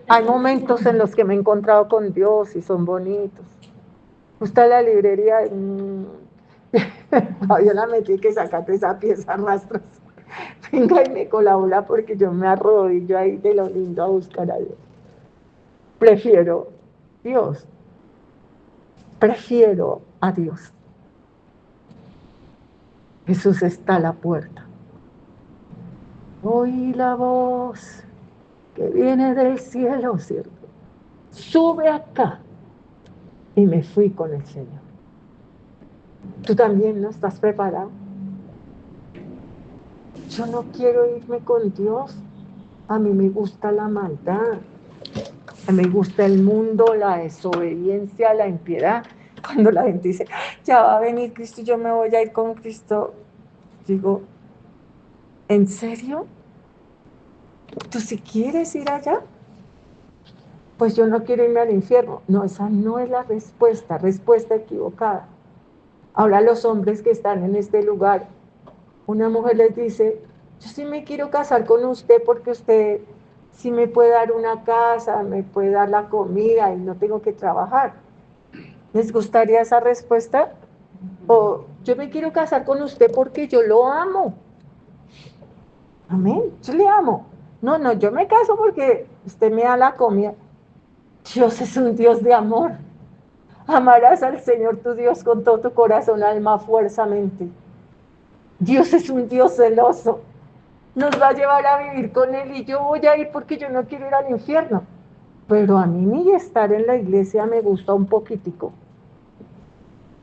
Hay momentos en los que me he encontrado con Dios y son bonitos. ¿Gusta la librería? Fabiola, me tiene que sacarte esa pieza rastras. Venga y me colabora porque yo me arrodillo ahí de lo lindo a buscar a Dios. Prefiero Dios. Prefiero a Dios. Jesús está a la puerta. Oí la voz que viene del cielo, ¿cierto? Sube acá. Y me fui con el Señor. ¿Tú también no estás preparado? Yo no quiero irme con Dios. A mí me gusta la maldad. A mí me gusta el mundo, la desobediencia, la impiedad. Cuando la gente dice, ya va a venir Cristo, yo me voy a ir con Cristo. Digo, ¿en serio? ¿Tú si quieres ir allá? Pues yo no quiero irme al infierno. No, esa no es la respuesta equivocada. Ahora los hombres que están en este lugar, una mujer les dice, yo sí me quiero casar con usted porque usted sí me puede dar una casa, me puede dar la comida y no tengo que trabajar. ¿Les gustaría esa respuesta? O yo me quiero casar con usted porque yo lo amo. Amén, yo le amo. No, yo me caso porque usted me da la comida. Dios es un Dios de amor. Amarás al Señor tu Dios con todo tu corazón, alma, fuerza, mente. Dios es un Dios celoso. Nos va a llevar a vivir con Él y yo voy a ir porque yo no quiero ir al infierno. Pero a mí ni estar en la iglesia me gusta un poquitico.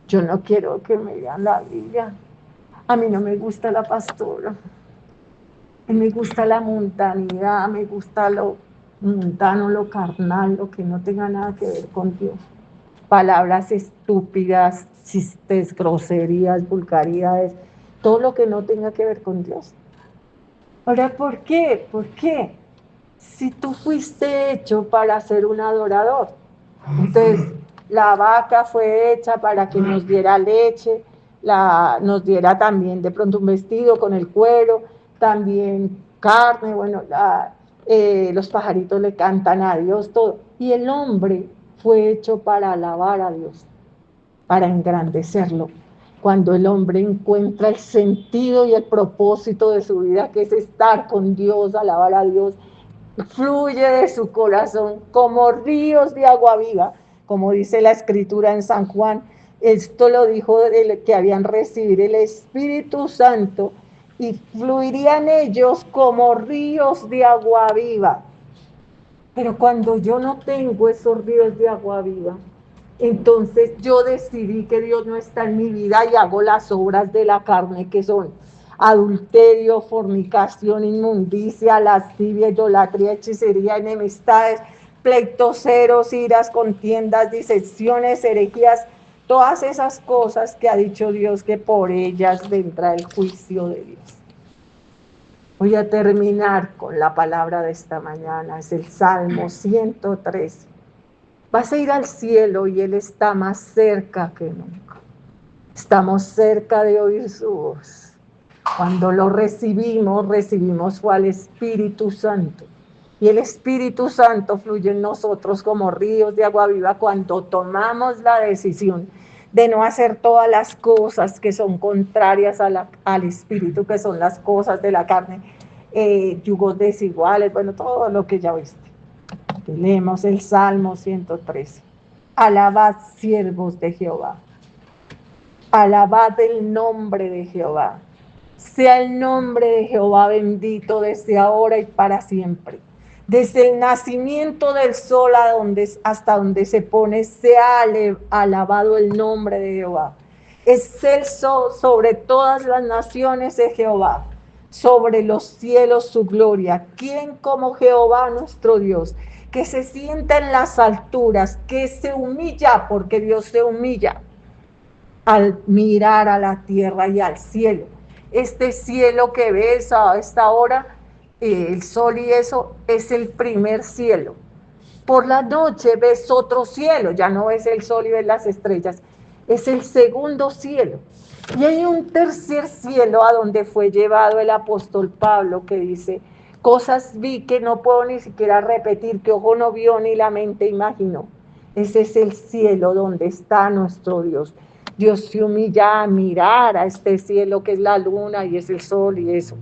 Yo no quiero que me lean la Biblia. A mí no me gusta la pastora. Me gusta la mundanidad, me gusta lo mundano, lo carnal, lo que no tenga nada que ver con Dios. Palabras estúpidas, chistes, groserías, vulgaridades, todo lo que no tenga que ver con Dios. Ahora, ¿por qué? ¿Por qué? Si tú fuiste hecho para ser un adorador, entonces la vaca fue hecha para que nos diera leche, nos diera también de pronto un vestido con el cuero, también carne, bueno, los pajaritos le cantan a Dios, todo. Y el hombre fue hecho para alabar a Dios, para engrandecerlo. Cuando el hombre encuentra el sentido y el propósito de su vida, que es estar con Dios, alabar a Dios, fluye de su corazón como ríos de agua viva, como dice la escritura en San Juan. Esto lo dijo que habían recibido el Espíritu Santo y fluirían ellos como ríos de agua viva. Pero cuando yo no tengo esos ríos de agua viva, entonces yo decidí que Dios no está en mi vida y hago las obras de la carne, que son adulterio, fornicación, inmundicia, lascivia, idolatría, hechicería, enemistades, pleitos, ceros, iras, contiendas, disecciones, herejías, todas esas cosas que ha dicho Dios que por ellas vendrá el juicio de Dios. Voy a terminar con la palabra de esta mañana, es el Salmo 103. Vas a ir al cielo y Él está más cerca que nunca. Estamos cerca de oír su voz. Cuando lo recibimos fue al Espíritu Santo. Y el Espíritu Santo fluye en nosotros como ríos de agua viva cuando tomamos la decisión de no hacer todas las cosas que son contrarias al Espíritu, que son las cosas de la carne, yugos desiguales, bueno, todo lo que ya viste. Leemos el Salmo 113. Alabad, siervos de Jehová. Alabad el nombre de Jehová. Sea el nombre de Jehová bendito desde ahora y para siempre. Desde el nacimiento del sol hasta donde se pone, sea alabado el nombre de Jehová. Excelso sobre todas las naciones de Jehová, sobre los cielos su gloria. ¿Quién como Jehová nuestro Dios? Que se sienta en las alturas, que se humilla, porque Dios se humilla al mirar a la tierra y al cielo. Este cielo que ves a esta hora, el sol y eso, es el primer cielo. Por la noche ves otro cielo, ya no ves el sol y ves las estrellas, es el segundo cielo. Y hay un tercer cielo a donde fue llevado el apóstol Pablo, que dice: cosas vi que no puedo ni siquiera repetir, que ojo no vio ni la mente imaginó. Ese es el cielo donde está nuestro Dios. Dios se humilla a mirar a este cielo que es la luna y es el sol y eso,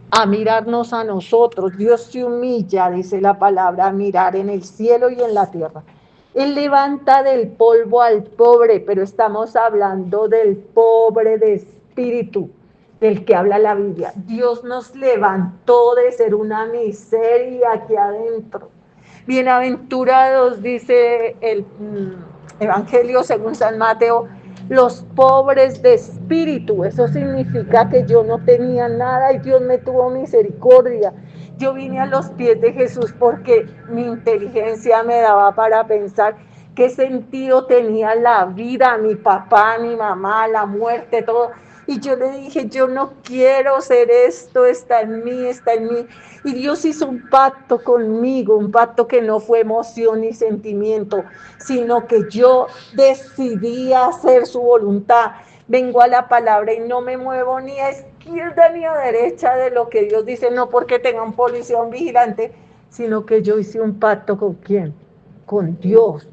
a mirarnos a nosotros. Dios se humilla, dice la palabra, a mirar en el cielo y en la tierra. Él levanta del polvo al pobre, pero estamos hablando del pobre de espíritu, del que habla la Biblia. Dios nos levantó de ser una miseria aquí adentro. Bienaventurados, dice el Evangelio según San Mateo, los pobres de espíritu. Eso significa que yo no tenía nada y Dios me tuvo misericordia. Yo vine a los pies de Jesús porque mi inteligencia me daba para pensar qué sentido tenía la vida, mi papá, mi mamá, la muerte, todo. Y yo le dije, yo no quiero ser esto, está en mí, está en mí. Y Dios hizo un pacto conmigo, un pacto que no fue emoción ni sentimiento, sino que yo decidí hacer su voluntad. Vengo a la palabra y no me muevo ni a izquierda ni a derecha de lo que Dios dice, no porque tenga un policía, un vigilante, sino que yo hice un pacto ¿con quién? Con Dios.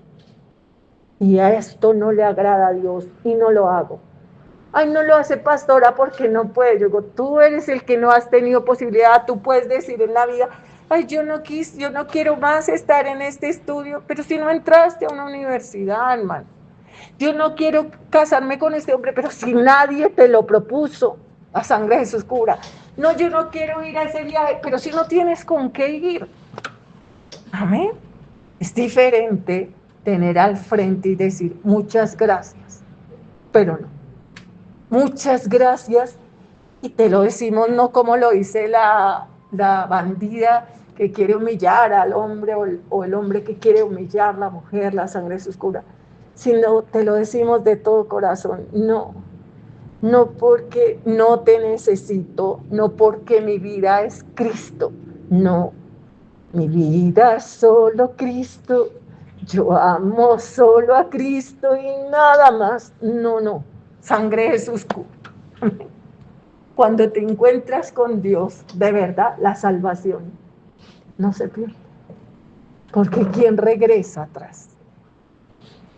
Y a esto no le agrada a Dios y no lo hago. Ay, no lo hace pastora porque no puede. Yo digo, tú eres el que no has tenido posibilidad, tú puedes decir en la vida, ay, yo no quiero más estar en este estudio, pero si no entraste a una universidad, hermano. Yo no quiero casarme con este hombre, pero si nadie te lo propuso, la sangre de Jesús cura. No, yo no quiero ir a ese viaje, pero si no tienes con qué ir. Amén. Es diferente tener al frente y decir muchas gracias, pero no. Muchas gracias Y te lo decimos no como lo dice la bandida que quiere humillar al hombre o el hombre que quiere humillar a la mujer, la sangre es oscura, sino te lo decimos de todo corazón, no, no porque no te necesito, no porque mi vida es Cristo, no, mi vida es solo Cristo, yo amo solo a Cristo y nada más, no, no, sangre de Jesús. Cuando te encuentras con Dios, de verdad, la salvación no se pierde. Porque ¿quién regresa atrás?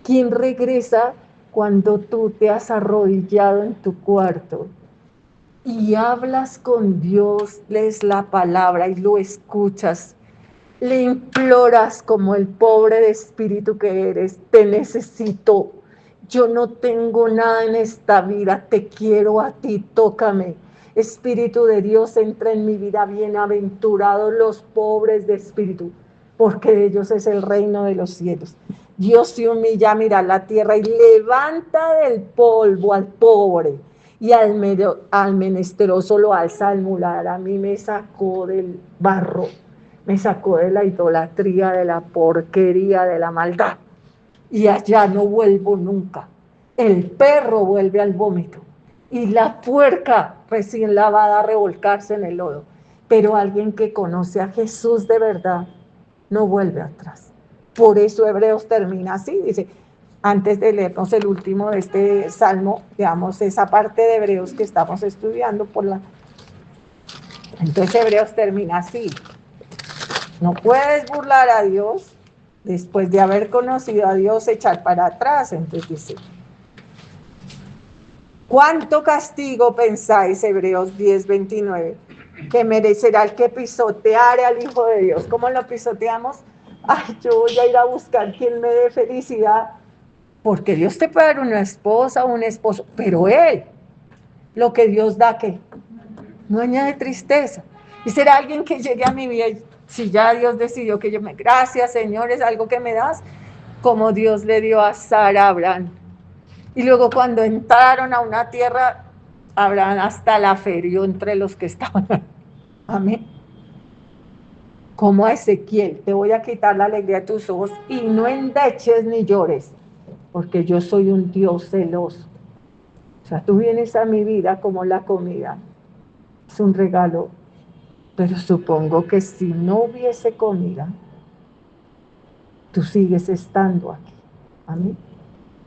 ¿Quién regresa cuando tú te has arrodillado en tu cuarto y hablas con Dios, lees la palabra y lo escuchas? Le imploras como el pobre de espíritu que eres, te necesito, yo no tengo nada en esta vida, te quiero a ti, tócame. Espíritu de Dios, entra en mi vida, bienaventurados los pobres de espíritu, porque de ellos es el reino de los cielos. Dios se humilla a mirar la tierra y levanta del polvo al pobre y al menesteroso lo alza al mular. A mí me sacó del barro, me sacó de la idolatría, de la porquería, de la maldad. Y allá no vuelvo nunca. El perro vuelve al vómito y la puerca recién lavada a revolcarse en el lodo. Pero alguien que conoce a Jesús de verdad no vuelve atrás. Por eso Hebreos termina así, dice, antes de leernos el último de este salmo, veamos esa parte de Hebreos que estamos estudiando Entonces Hebreos termina así. No puedes burlar a Dios después de haber conocido a Dios, echar para atrás. Entonces dice, ¿cuánto castigo pensáis, Hebreos 10:29, que merecerá el que pisoteare al Hijo de Dios? ¿Cómo lo pisoteamos? Ay, yo voy a ir a buscar quien me dé felicidad, porque Dios te puede dar una esposa o un esposo, pero Él, lo que Dios da, ¿qué? No añade tristeza. Y será alguien que llegue a mi vida y si ya Dios decidió que yo me... Gracias, Señor, es algo que me das, como Dios le dio a Sara, a Abraham. Y luego cuando entraron a una tierra, Abraham hasta la ferió entre los que estaban. Amén. Como a Ezequiel, te voy a quitar la alegría de tus ojos y no endeches ni llores, porque yo soy un Dios celoso. O sea, tú vienes a mi vida como la comida. Es un regalo, pero supongo que si no hubiese comida, tú sigues estando aquí. Amén.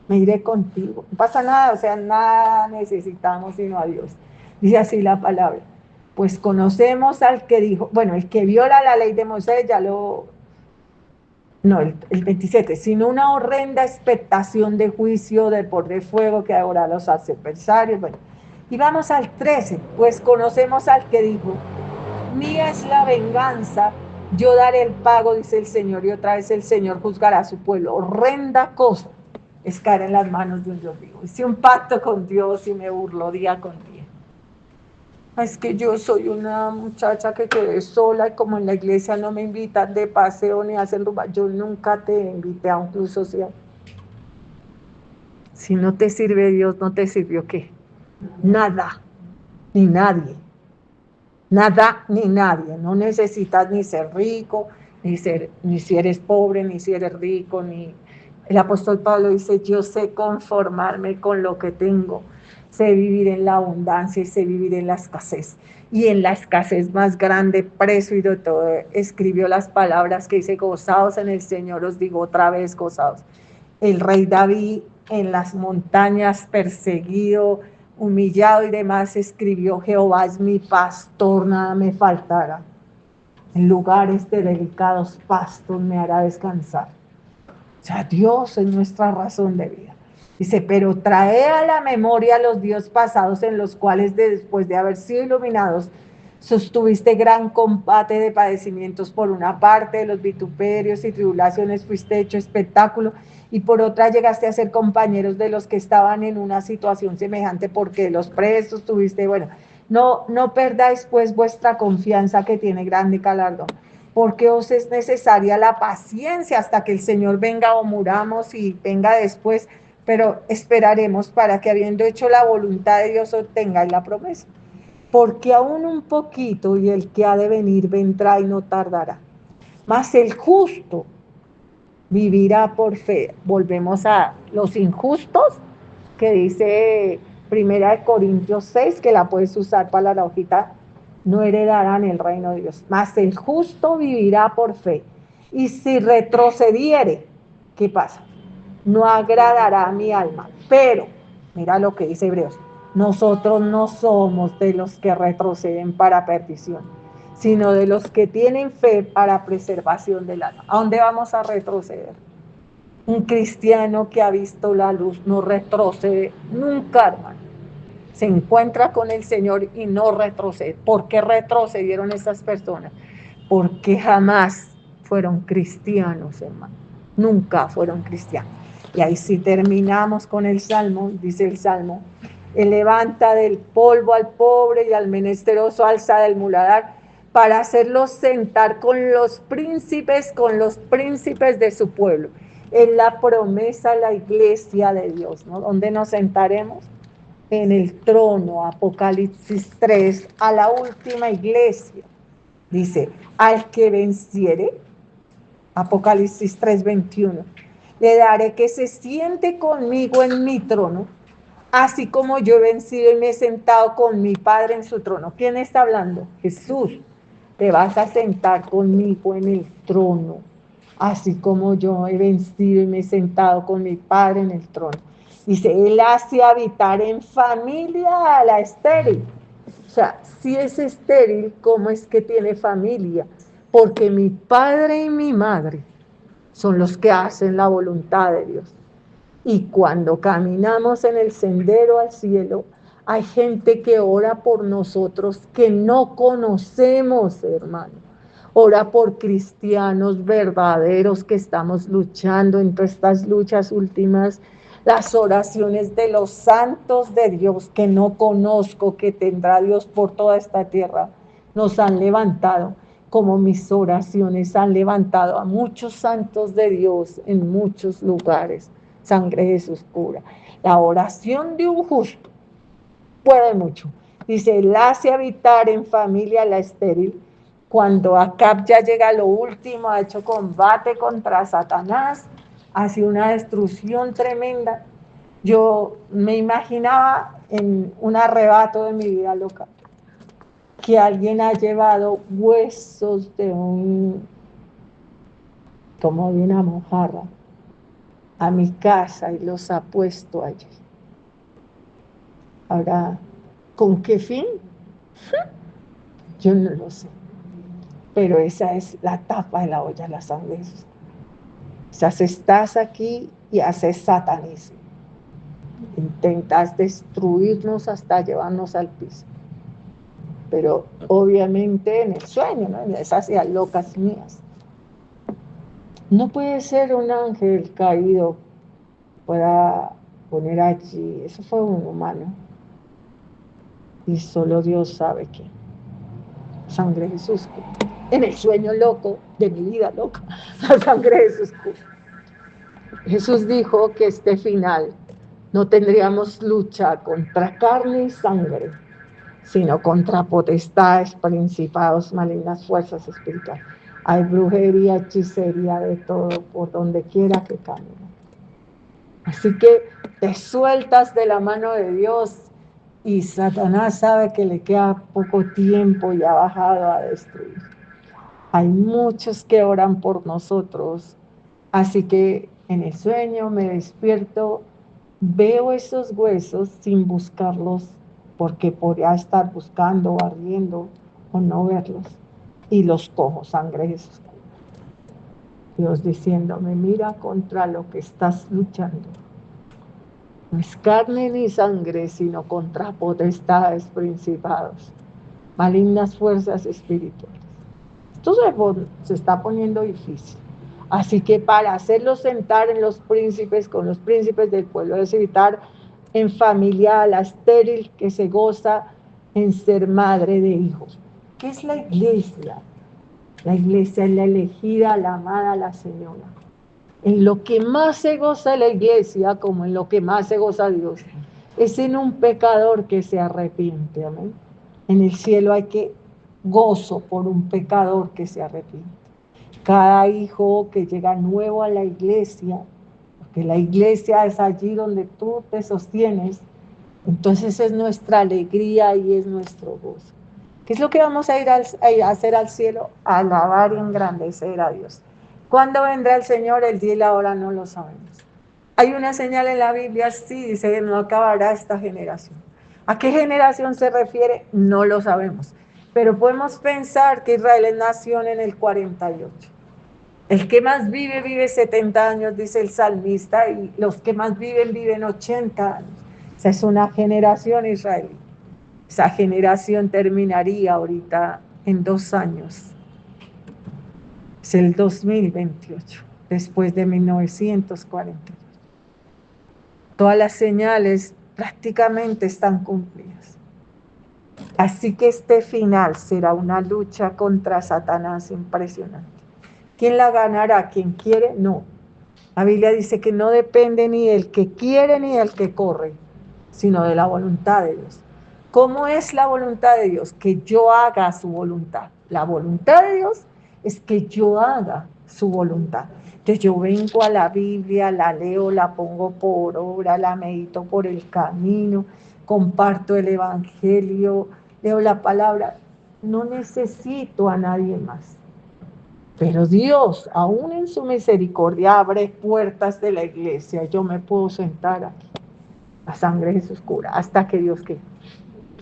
Me iré contigo. No pasa nada, o sea, nada necesitamos sino a Dios. Dice así la palabra. Pues conocemos al que dijo, bueno, el que viola la ley de Moisés ya lo... No, el 27, sino una horrenda expectación de juicio, de por de fuego que ahora los adversarios. Bueno, y vamos al 13, pues conocemos al que dijo, mía es la venganza, yo daré el pago, dice el Señor, y otra vez el Señor juzgará a su pueblo. Horrenda cosa es caer en las manos de un Dios vivo. Hice un pacto con Dios y me burló día con día. Es que yo soy una muchacha que quedé sola y como en la iglesia no me invitan de paseo ni hacen rumba, yo nunca te invité a un club social. Si no te sirve Dios, ¿no te sirvió qué? Nada, ni nadie. Nada ni nadie. No necesitas ni ser rico, ni si eres pobre, ni si eres rico, ni... El apóstol Pablo dice, yo sé conformarme con lo que tengo, sé vivir en la abundancia y sé vivir en la escasez. Y en la escasez más grande, preso y de todo, escribió las palabras que dice, gozaos en el Señor, os digo otra vez, gozaos. El rey David en las montañas, perseguido, humillado y demás, escribió, Jehová es mi pastor, nada me faltará. En lugares de delicados pastos me hará descansar. O sea, Dios es nuestra razón de vida. Dice, pero trae a la memoria los días pasados en los cuales después de haber sido iluminados, sostuviste gran combate de padecimientos. Por una parte, de los vituperios y tribulaciones fuiste hecho espectáculo, y por otra llegaste a ser compañeros de los que estaban en una situación semejante, porque los presos tuviste, bueno, no perdáis pues vuestra confianza que tiene grande galardón, porque os es necesaria la paciencia hasta que el Señor venga o muramos y venga después, pero esperaremos para que habiendo hecho la voluntad de Dios obtengáis la promesa. porque aún un poquito y el que ha de venir vendrá y no tardará. Mas el justo vivirá por fe. Volvemos a los injustos, que dice Primera de Corintios 6, que la puedes usar para la hojita, no heredarán el reino de Dios. Mas el justo vivirá por fe. Y si retrocediere, ¿qué pasa? No agradará a mi alma. Pero, mira lo que dice Hebreos, nosotros no somos de los que retroceden para perdición, sino de los que tienen fe para preservación del alma. ¿A dónde vamos a retroceder? Un cristiano que ha visto la luz no retrocede nunca, hermano. Se encuentra con el Señor y no retrocede. ¿Por qué retrocedieron esas personas? Porque jamás fueron cristianos, hermano. Nunca fueron cristianos. Y ahí sí terminamos con el Salmo, dice el Salmo, Él levanta del polvo al pobre y al menesteroso alza del muladar para hacerlos sentar con los príncipes de su pueblo. Es la promesa, la iglesia de Dios, ¿no? ¿Dónde nos sentaremos? En el trono, Apocalipsis 3, a la última iglesia. Dice, al que venciere, Apocalipsis 3:21, le daré que se siente conmigo en mi trono, así como yo he vencido y me he sentado con mi Padre en su trono. ¿Quién está hablando? Jesús. Te vas a sentar conmigo en el trono, así como yo he vencido y me he sentado con mi Padre en el trono. Dice, Él hace habitar en familia a la estéril. O sea, si es estéril, ¿cómo es que tiene familia? Porque mi padre y mi madre son los que hacen la voluntad de Dios. Y cuando caminamos en el sendero al cielo, hay gente que ora por nosotros que no conocemos, hermano. Ora por cristianos verdaderos que estamos luchando en todas estas luchas últimas. Las oraciones de los santos de Dios que no conozco, que tendrá Dios por toda esta tierra, nos han levantado, como mis oraciones han levantado a muchos santos de Dios en muchos lugares. Sangre de Jesús cura. La oración de un justo puede mucho. Dice, Él hace habitar en familia la estéril. Cuando Acab ya llega a lo último, ha hecho combate contra Satanás, hace una destrucción tremenda. Yo me imaginaba en un arrebato de mi vida loca que alguien ha llevado huesos de como de una mojarra a mi casa y los ha puesto allí. Ahora, ¿con qué fin? Yo no lo sé. Pero esa es la tapa de la olla, la sangre de Jesús. O sea, si estás aquí y haces satanismo, intentas destruirnos hasta llevarnos al piso. Pero obviamente en el sueño, ¿no? En esas ideas locas mías. No puede ser un ángel caído pueda poner allí, eso fue un humano. Y solo Dios sabe qué. Sangre de Jesús. En el sueño loco de mi vida loca, la sangre de Jesús. Jesús dijo que este final no tendríamos lucha contra carne y sangre, sino contra potestades, principados, malignas fuerzas espirituales. Hay brujería, hechicería, de todo, por donde quiera que camine. Así que te sueltas de la mano de Dios y Satanás sabe que le queda poco tiempo y ha bajado a destruir. Hay muchos que oran por nosotros, así que en el sueño me despierto, veo esos huesos sin buscarlos, porque podría estar buscando, barriendo o no verlos, y los cojo, sangre de Jesús. Dios diciéndome, mira contra lo que estás luchando. No es carne ni sangre, sino contra potestades, principados, malignas fuerzas espirituales. Esto se está poniendo difícil. Así que para hacerlos sentar en los príncipes, con los príncipes del pueblo, es evitar en familia a la estéril que se goza en ser madre de hijos. ¿Qué es la iglesia? La iglesia es la elegida, la amada, la señora. En lo que más se goza la iglesia, como en lo que más se goza Dios, es en un pecador que se arrepiente, amén. En el cielo hay que gozo por un pecador que se arrepiente. Cada hijo que llega nuevo a la iglesia, porque la iglesia es allí donde tú te sostienes, entonces es nuestra alegría y es nuestro gozo. ¿Qué es lo que vamos a ir a hacer al cielo? Alabar y engrandecer a Dios. ¿Cuándo vendrá el Señor? El día y la hora no lo sabemos. Hay una señal en la Biblia, sí, dice que no acabará esta generación. ¿A qué generación se refiere? No lo sabemos. Pero podemos pensar que Israel es nación en el 48. El que más vive, vive 70 años, dice el salmista, y los que más viven, viven 80 años. Esa es una generación israelí. Esa generación terminaría ahorita en 2 años. Es el 2028, después de 1940. Todas las señales prácticamente están cumplidas. Así que este final será una lucha contra Satanás impresionante. ¿Quién la ganará? ¿Quién quiere? No. La Biblia dice que no depende ni del que quiere ni del que corre, sino de la voluntad de Dios. ¿Cómo es la voluntad de Dios? Que yo haga su voluntad. La voluntad de Dios es que yo haga su voluntad. Entonces yo vengo a la Biblia, la leo, la pongo por obra, la medito por el camino, comparto el Evangelio, leo la palabra. No necesito a nadie más. Pero Dios, aún en su misericordia, abre puertas de la iglesia. Yo me puedo sentar aquí. La sangre de Jesús cura hasta que Dios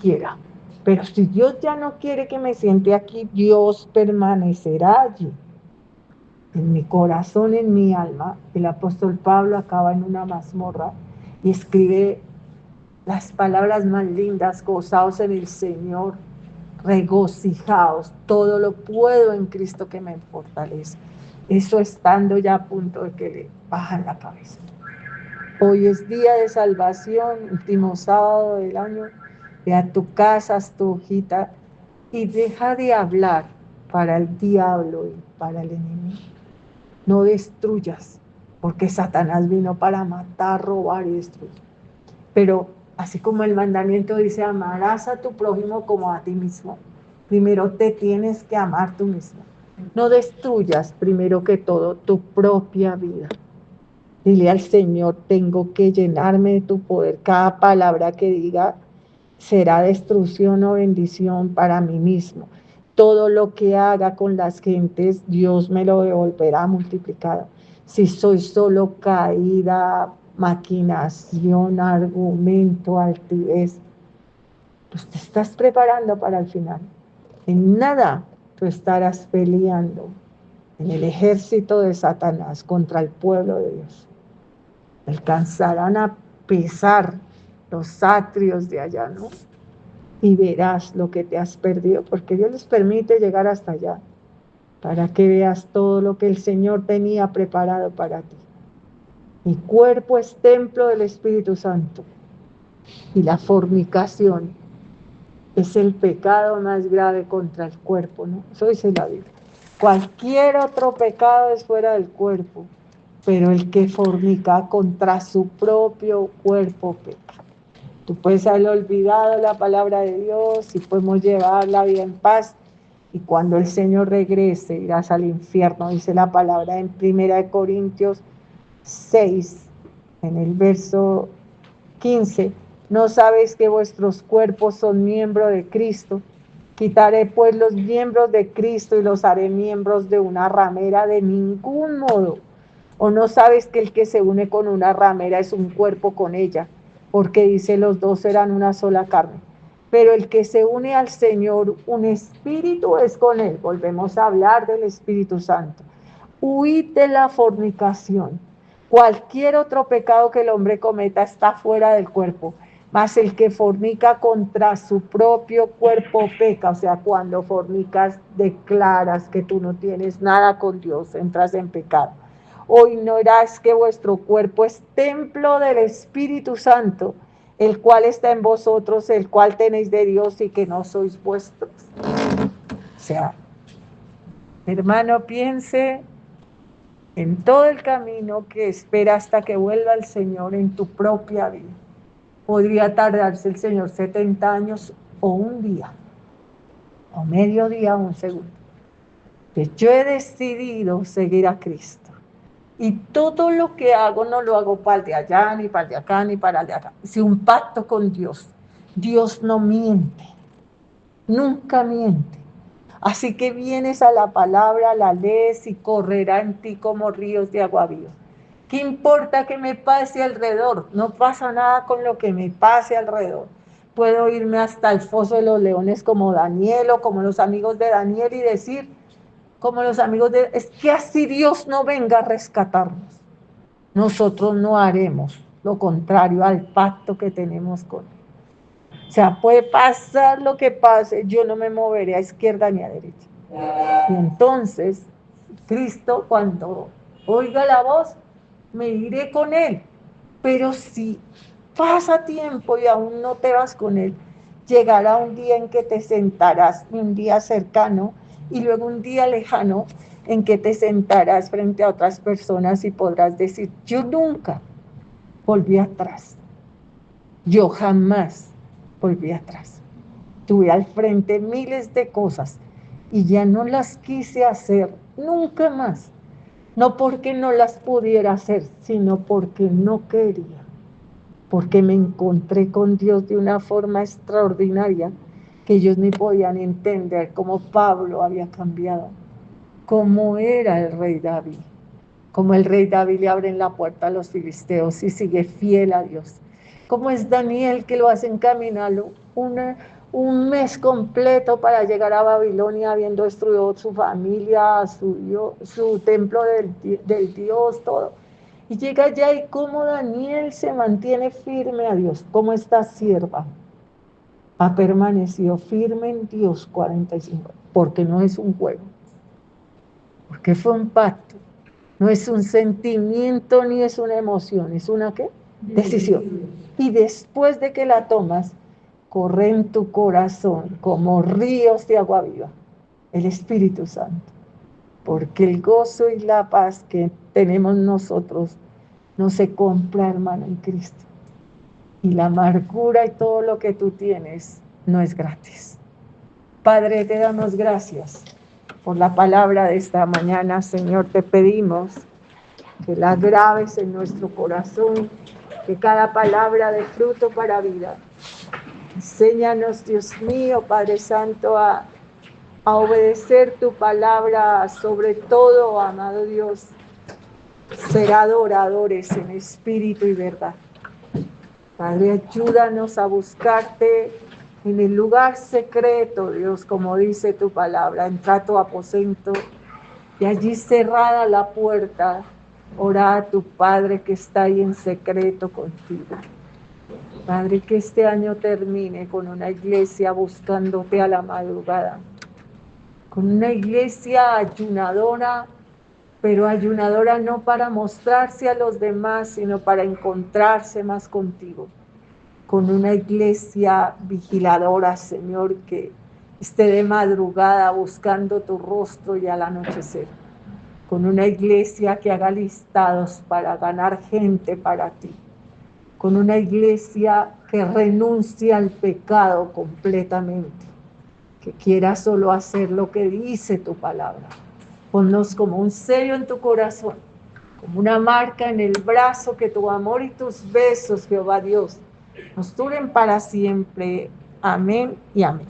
quiera. Pero si Dios ya no quiere que me siente aquí, Dios permanecerá allí. En mi corazón, en mi alma. El apóstol Pablo acaba en una mazmorra y escribe las palabras más lindas: gozaos en el Señor, regocijaos, todo lo puedo en Cristo que me fortalece. Eso estando ya a punto de que le bajan la cabeza. Hoy es día de salvación, último sábado del año. Ve a tu casa, haz tu hojita y deja de hablar para el diablo y para el enemigo. No destruyas, porque Satanás vino para matar, robar y destruir. Pero así como el mandamiento dice, amarás a tu prójimo como a ti mismo, primero te tienes que amar tú mismo. No destruyas primero que todo tu propia vida. Dile al Señor, tengo que llenarme de tu poder. Cada palabra que diga será destrucción o bendición para mí mismo. Todo lo que haga con las gentes, Dios me lo devolverá multiplicado. Si soy solo caída, maquinación, argumento, altivez, pues te estás preparando para el final. En nada tú estarás peleando en el ejército de Satanás contra el pueblo de Dios. Alcanzarán a pesar los atrios de allá, ¿no? Y verás lo que te has perdido, porque Dios les permite llegar hasta allá, para que veas todo lo que el Señor tenía preparado para ti. Mi cuerpo es templo del Espíritu Santo, y la fornicación es el pecado más grave contra el cuerpo, ¿no? Eso dice la Biblia. Cualquier otro pecado es fuera del cuerpo, pero el que fornica contra su propio cuerpo peca. Tú puedes haber olvidado la palabra de Dios y podemos llevar la vida en paz, y cuando el Señor regrese irás al infierno, dice la palabra en 1 Corintios 6, en el verso 15. ¿No sabéis que vuestros cuerpos son miembros de Cristo? Quitaré pues los miembros de Cristo y los haré miembros de una ramera. De ningún modo. ¿O no sabes que el que se une con una ramera es un cuerpo con ella? Porque dice, los dos serán una sola carne. Pero el que se une al Señor, un espíritu es con él. Volvemos a hablar del Espíritu Santo. Huid de la fornicación. Cualquier otro pecado que el hombre cometa está fuera del cuerpo, mas el que fornica contra su propio cuerpo peca. O sea, cuando fornicas declaras que tú no tienes nada con Dios, entras en pecado. ¿O ignoráis que vuestro cuerpo es templo del Espíritu Santo, el cual está en vosotros, el cual tenéis de Dios, y que no sois vuestros? O sea, hermano, piense en todo el camino que espera hasta que vuelva el Señor en tu propia vida. Podría tardarse el Señor 70 años o un día. o mediodía o un segundo, que yo he decidido seguir a Cristo. Y todo lo que hago no lo hago para el de allá, ni para el de acá, ni para el de acá. Es un pacto con Dios. Dios no miente, nunca miente. Así que vienes a la palabra, la lees y correrá en ti como ríos de agua viva. ¿Qué importa que me pase alrededor? No pasa nada con lo que me pase alrededor. Puedo irme hasta el foso de los leones como Daniel o como los amigos de Daniel y decir, como los amigos de... Es que así Dios no venga a rescatarnos. Nosotros no haremos lo contrario al pacto que tenemos con Él. O sea, puede pasar lo que pase, yo no me moveré a izquierda ni a derecha. Y entonces, Cristo, cuando oiga la voz, me iré con Él. Pero si pasa tiempo y aún no te vas con Él, llegará un día en que te sentarás, un día cercano, y luego un día lejano, en que te sentarás frente a otras personas y podrás decir, yo nunca volví atrás, yo jamás volví atrás. Tuve al frente miles de cosas y ya no las quise hacer nunca más. No porque no las pudiera hacer, sino porque no quería. Porque me encontré con Dios de una forma extraordinaria que ellos ni podían entender cómo Pablo había cambiado, cómo era el rey David, cómo el rey David le abre la puerta a los filisteos y sigue fiel a Dios, cómo es Daniel que lo hacen caminar un mes completo para llegar a Babilonia habiendo destruido su familia, su templo del Dios, todo. Y llega allá y cómo Daniel se mantiene firme a Dios, cómo esta sierva ha permanecido firme en Dios 45 años, porque no es un juego, porque fue un pacto, no es un sentimiento ni es una emoción, es una ¿qué? Decisión. Y después de que la tomas, corre en tu corazón como ríos de agua viva, el Espíritu Santo, porque el gozo y la paz que tenemos nosotros no se compra, hermano, en Cristo. Y la amargura y todo lo que tú tienes no es gratis. Padre, te damos gracias por la palabra de esta mañana. Señor, te pedimos que la grabes en nuestro corazón, que cada palabra dé fruto para vida. Enséñanos, Dios mío, Padre Santo, a obedecer tu palabra, sobre todo, amado Dios, ser adoradores en espíritu y verdad. Padre, ayúdanos a buscarte en el lugar secreto, Dios, como dice tu palabra, entra a tu aposento y allí cerrada la puerta, ora a tu Padre que está ahí en secreto contigo. Padre, que este año termine con una iglesia buscándote a la madrugada, con una iglesia ayunadora, pero ayunadora no para mostrarse a los demás, sino para encontrarse más contigo. Con una iglesia vigiladora, Señor, que esté de madrugada buscando tu rostro y al anochecer. Con una iglesia que haga listados para ganar gente para ti. Con una iglesia que renuncie al pecado completamente, que quiera solo hacer lo que dice tu palabra. Ponnos como un sello en tu corazón, como una marca en el brazo, que tu amor y tus besos, Jehová Dios, nos duren para siempre. Amén y amén.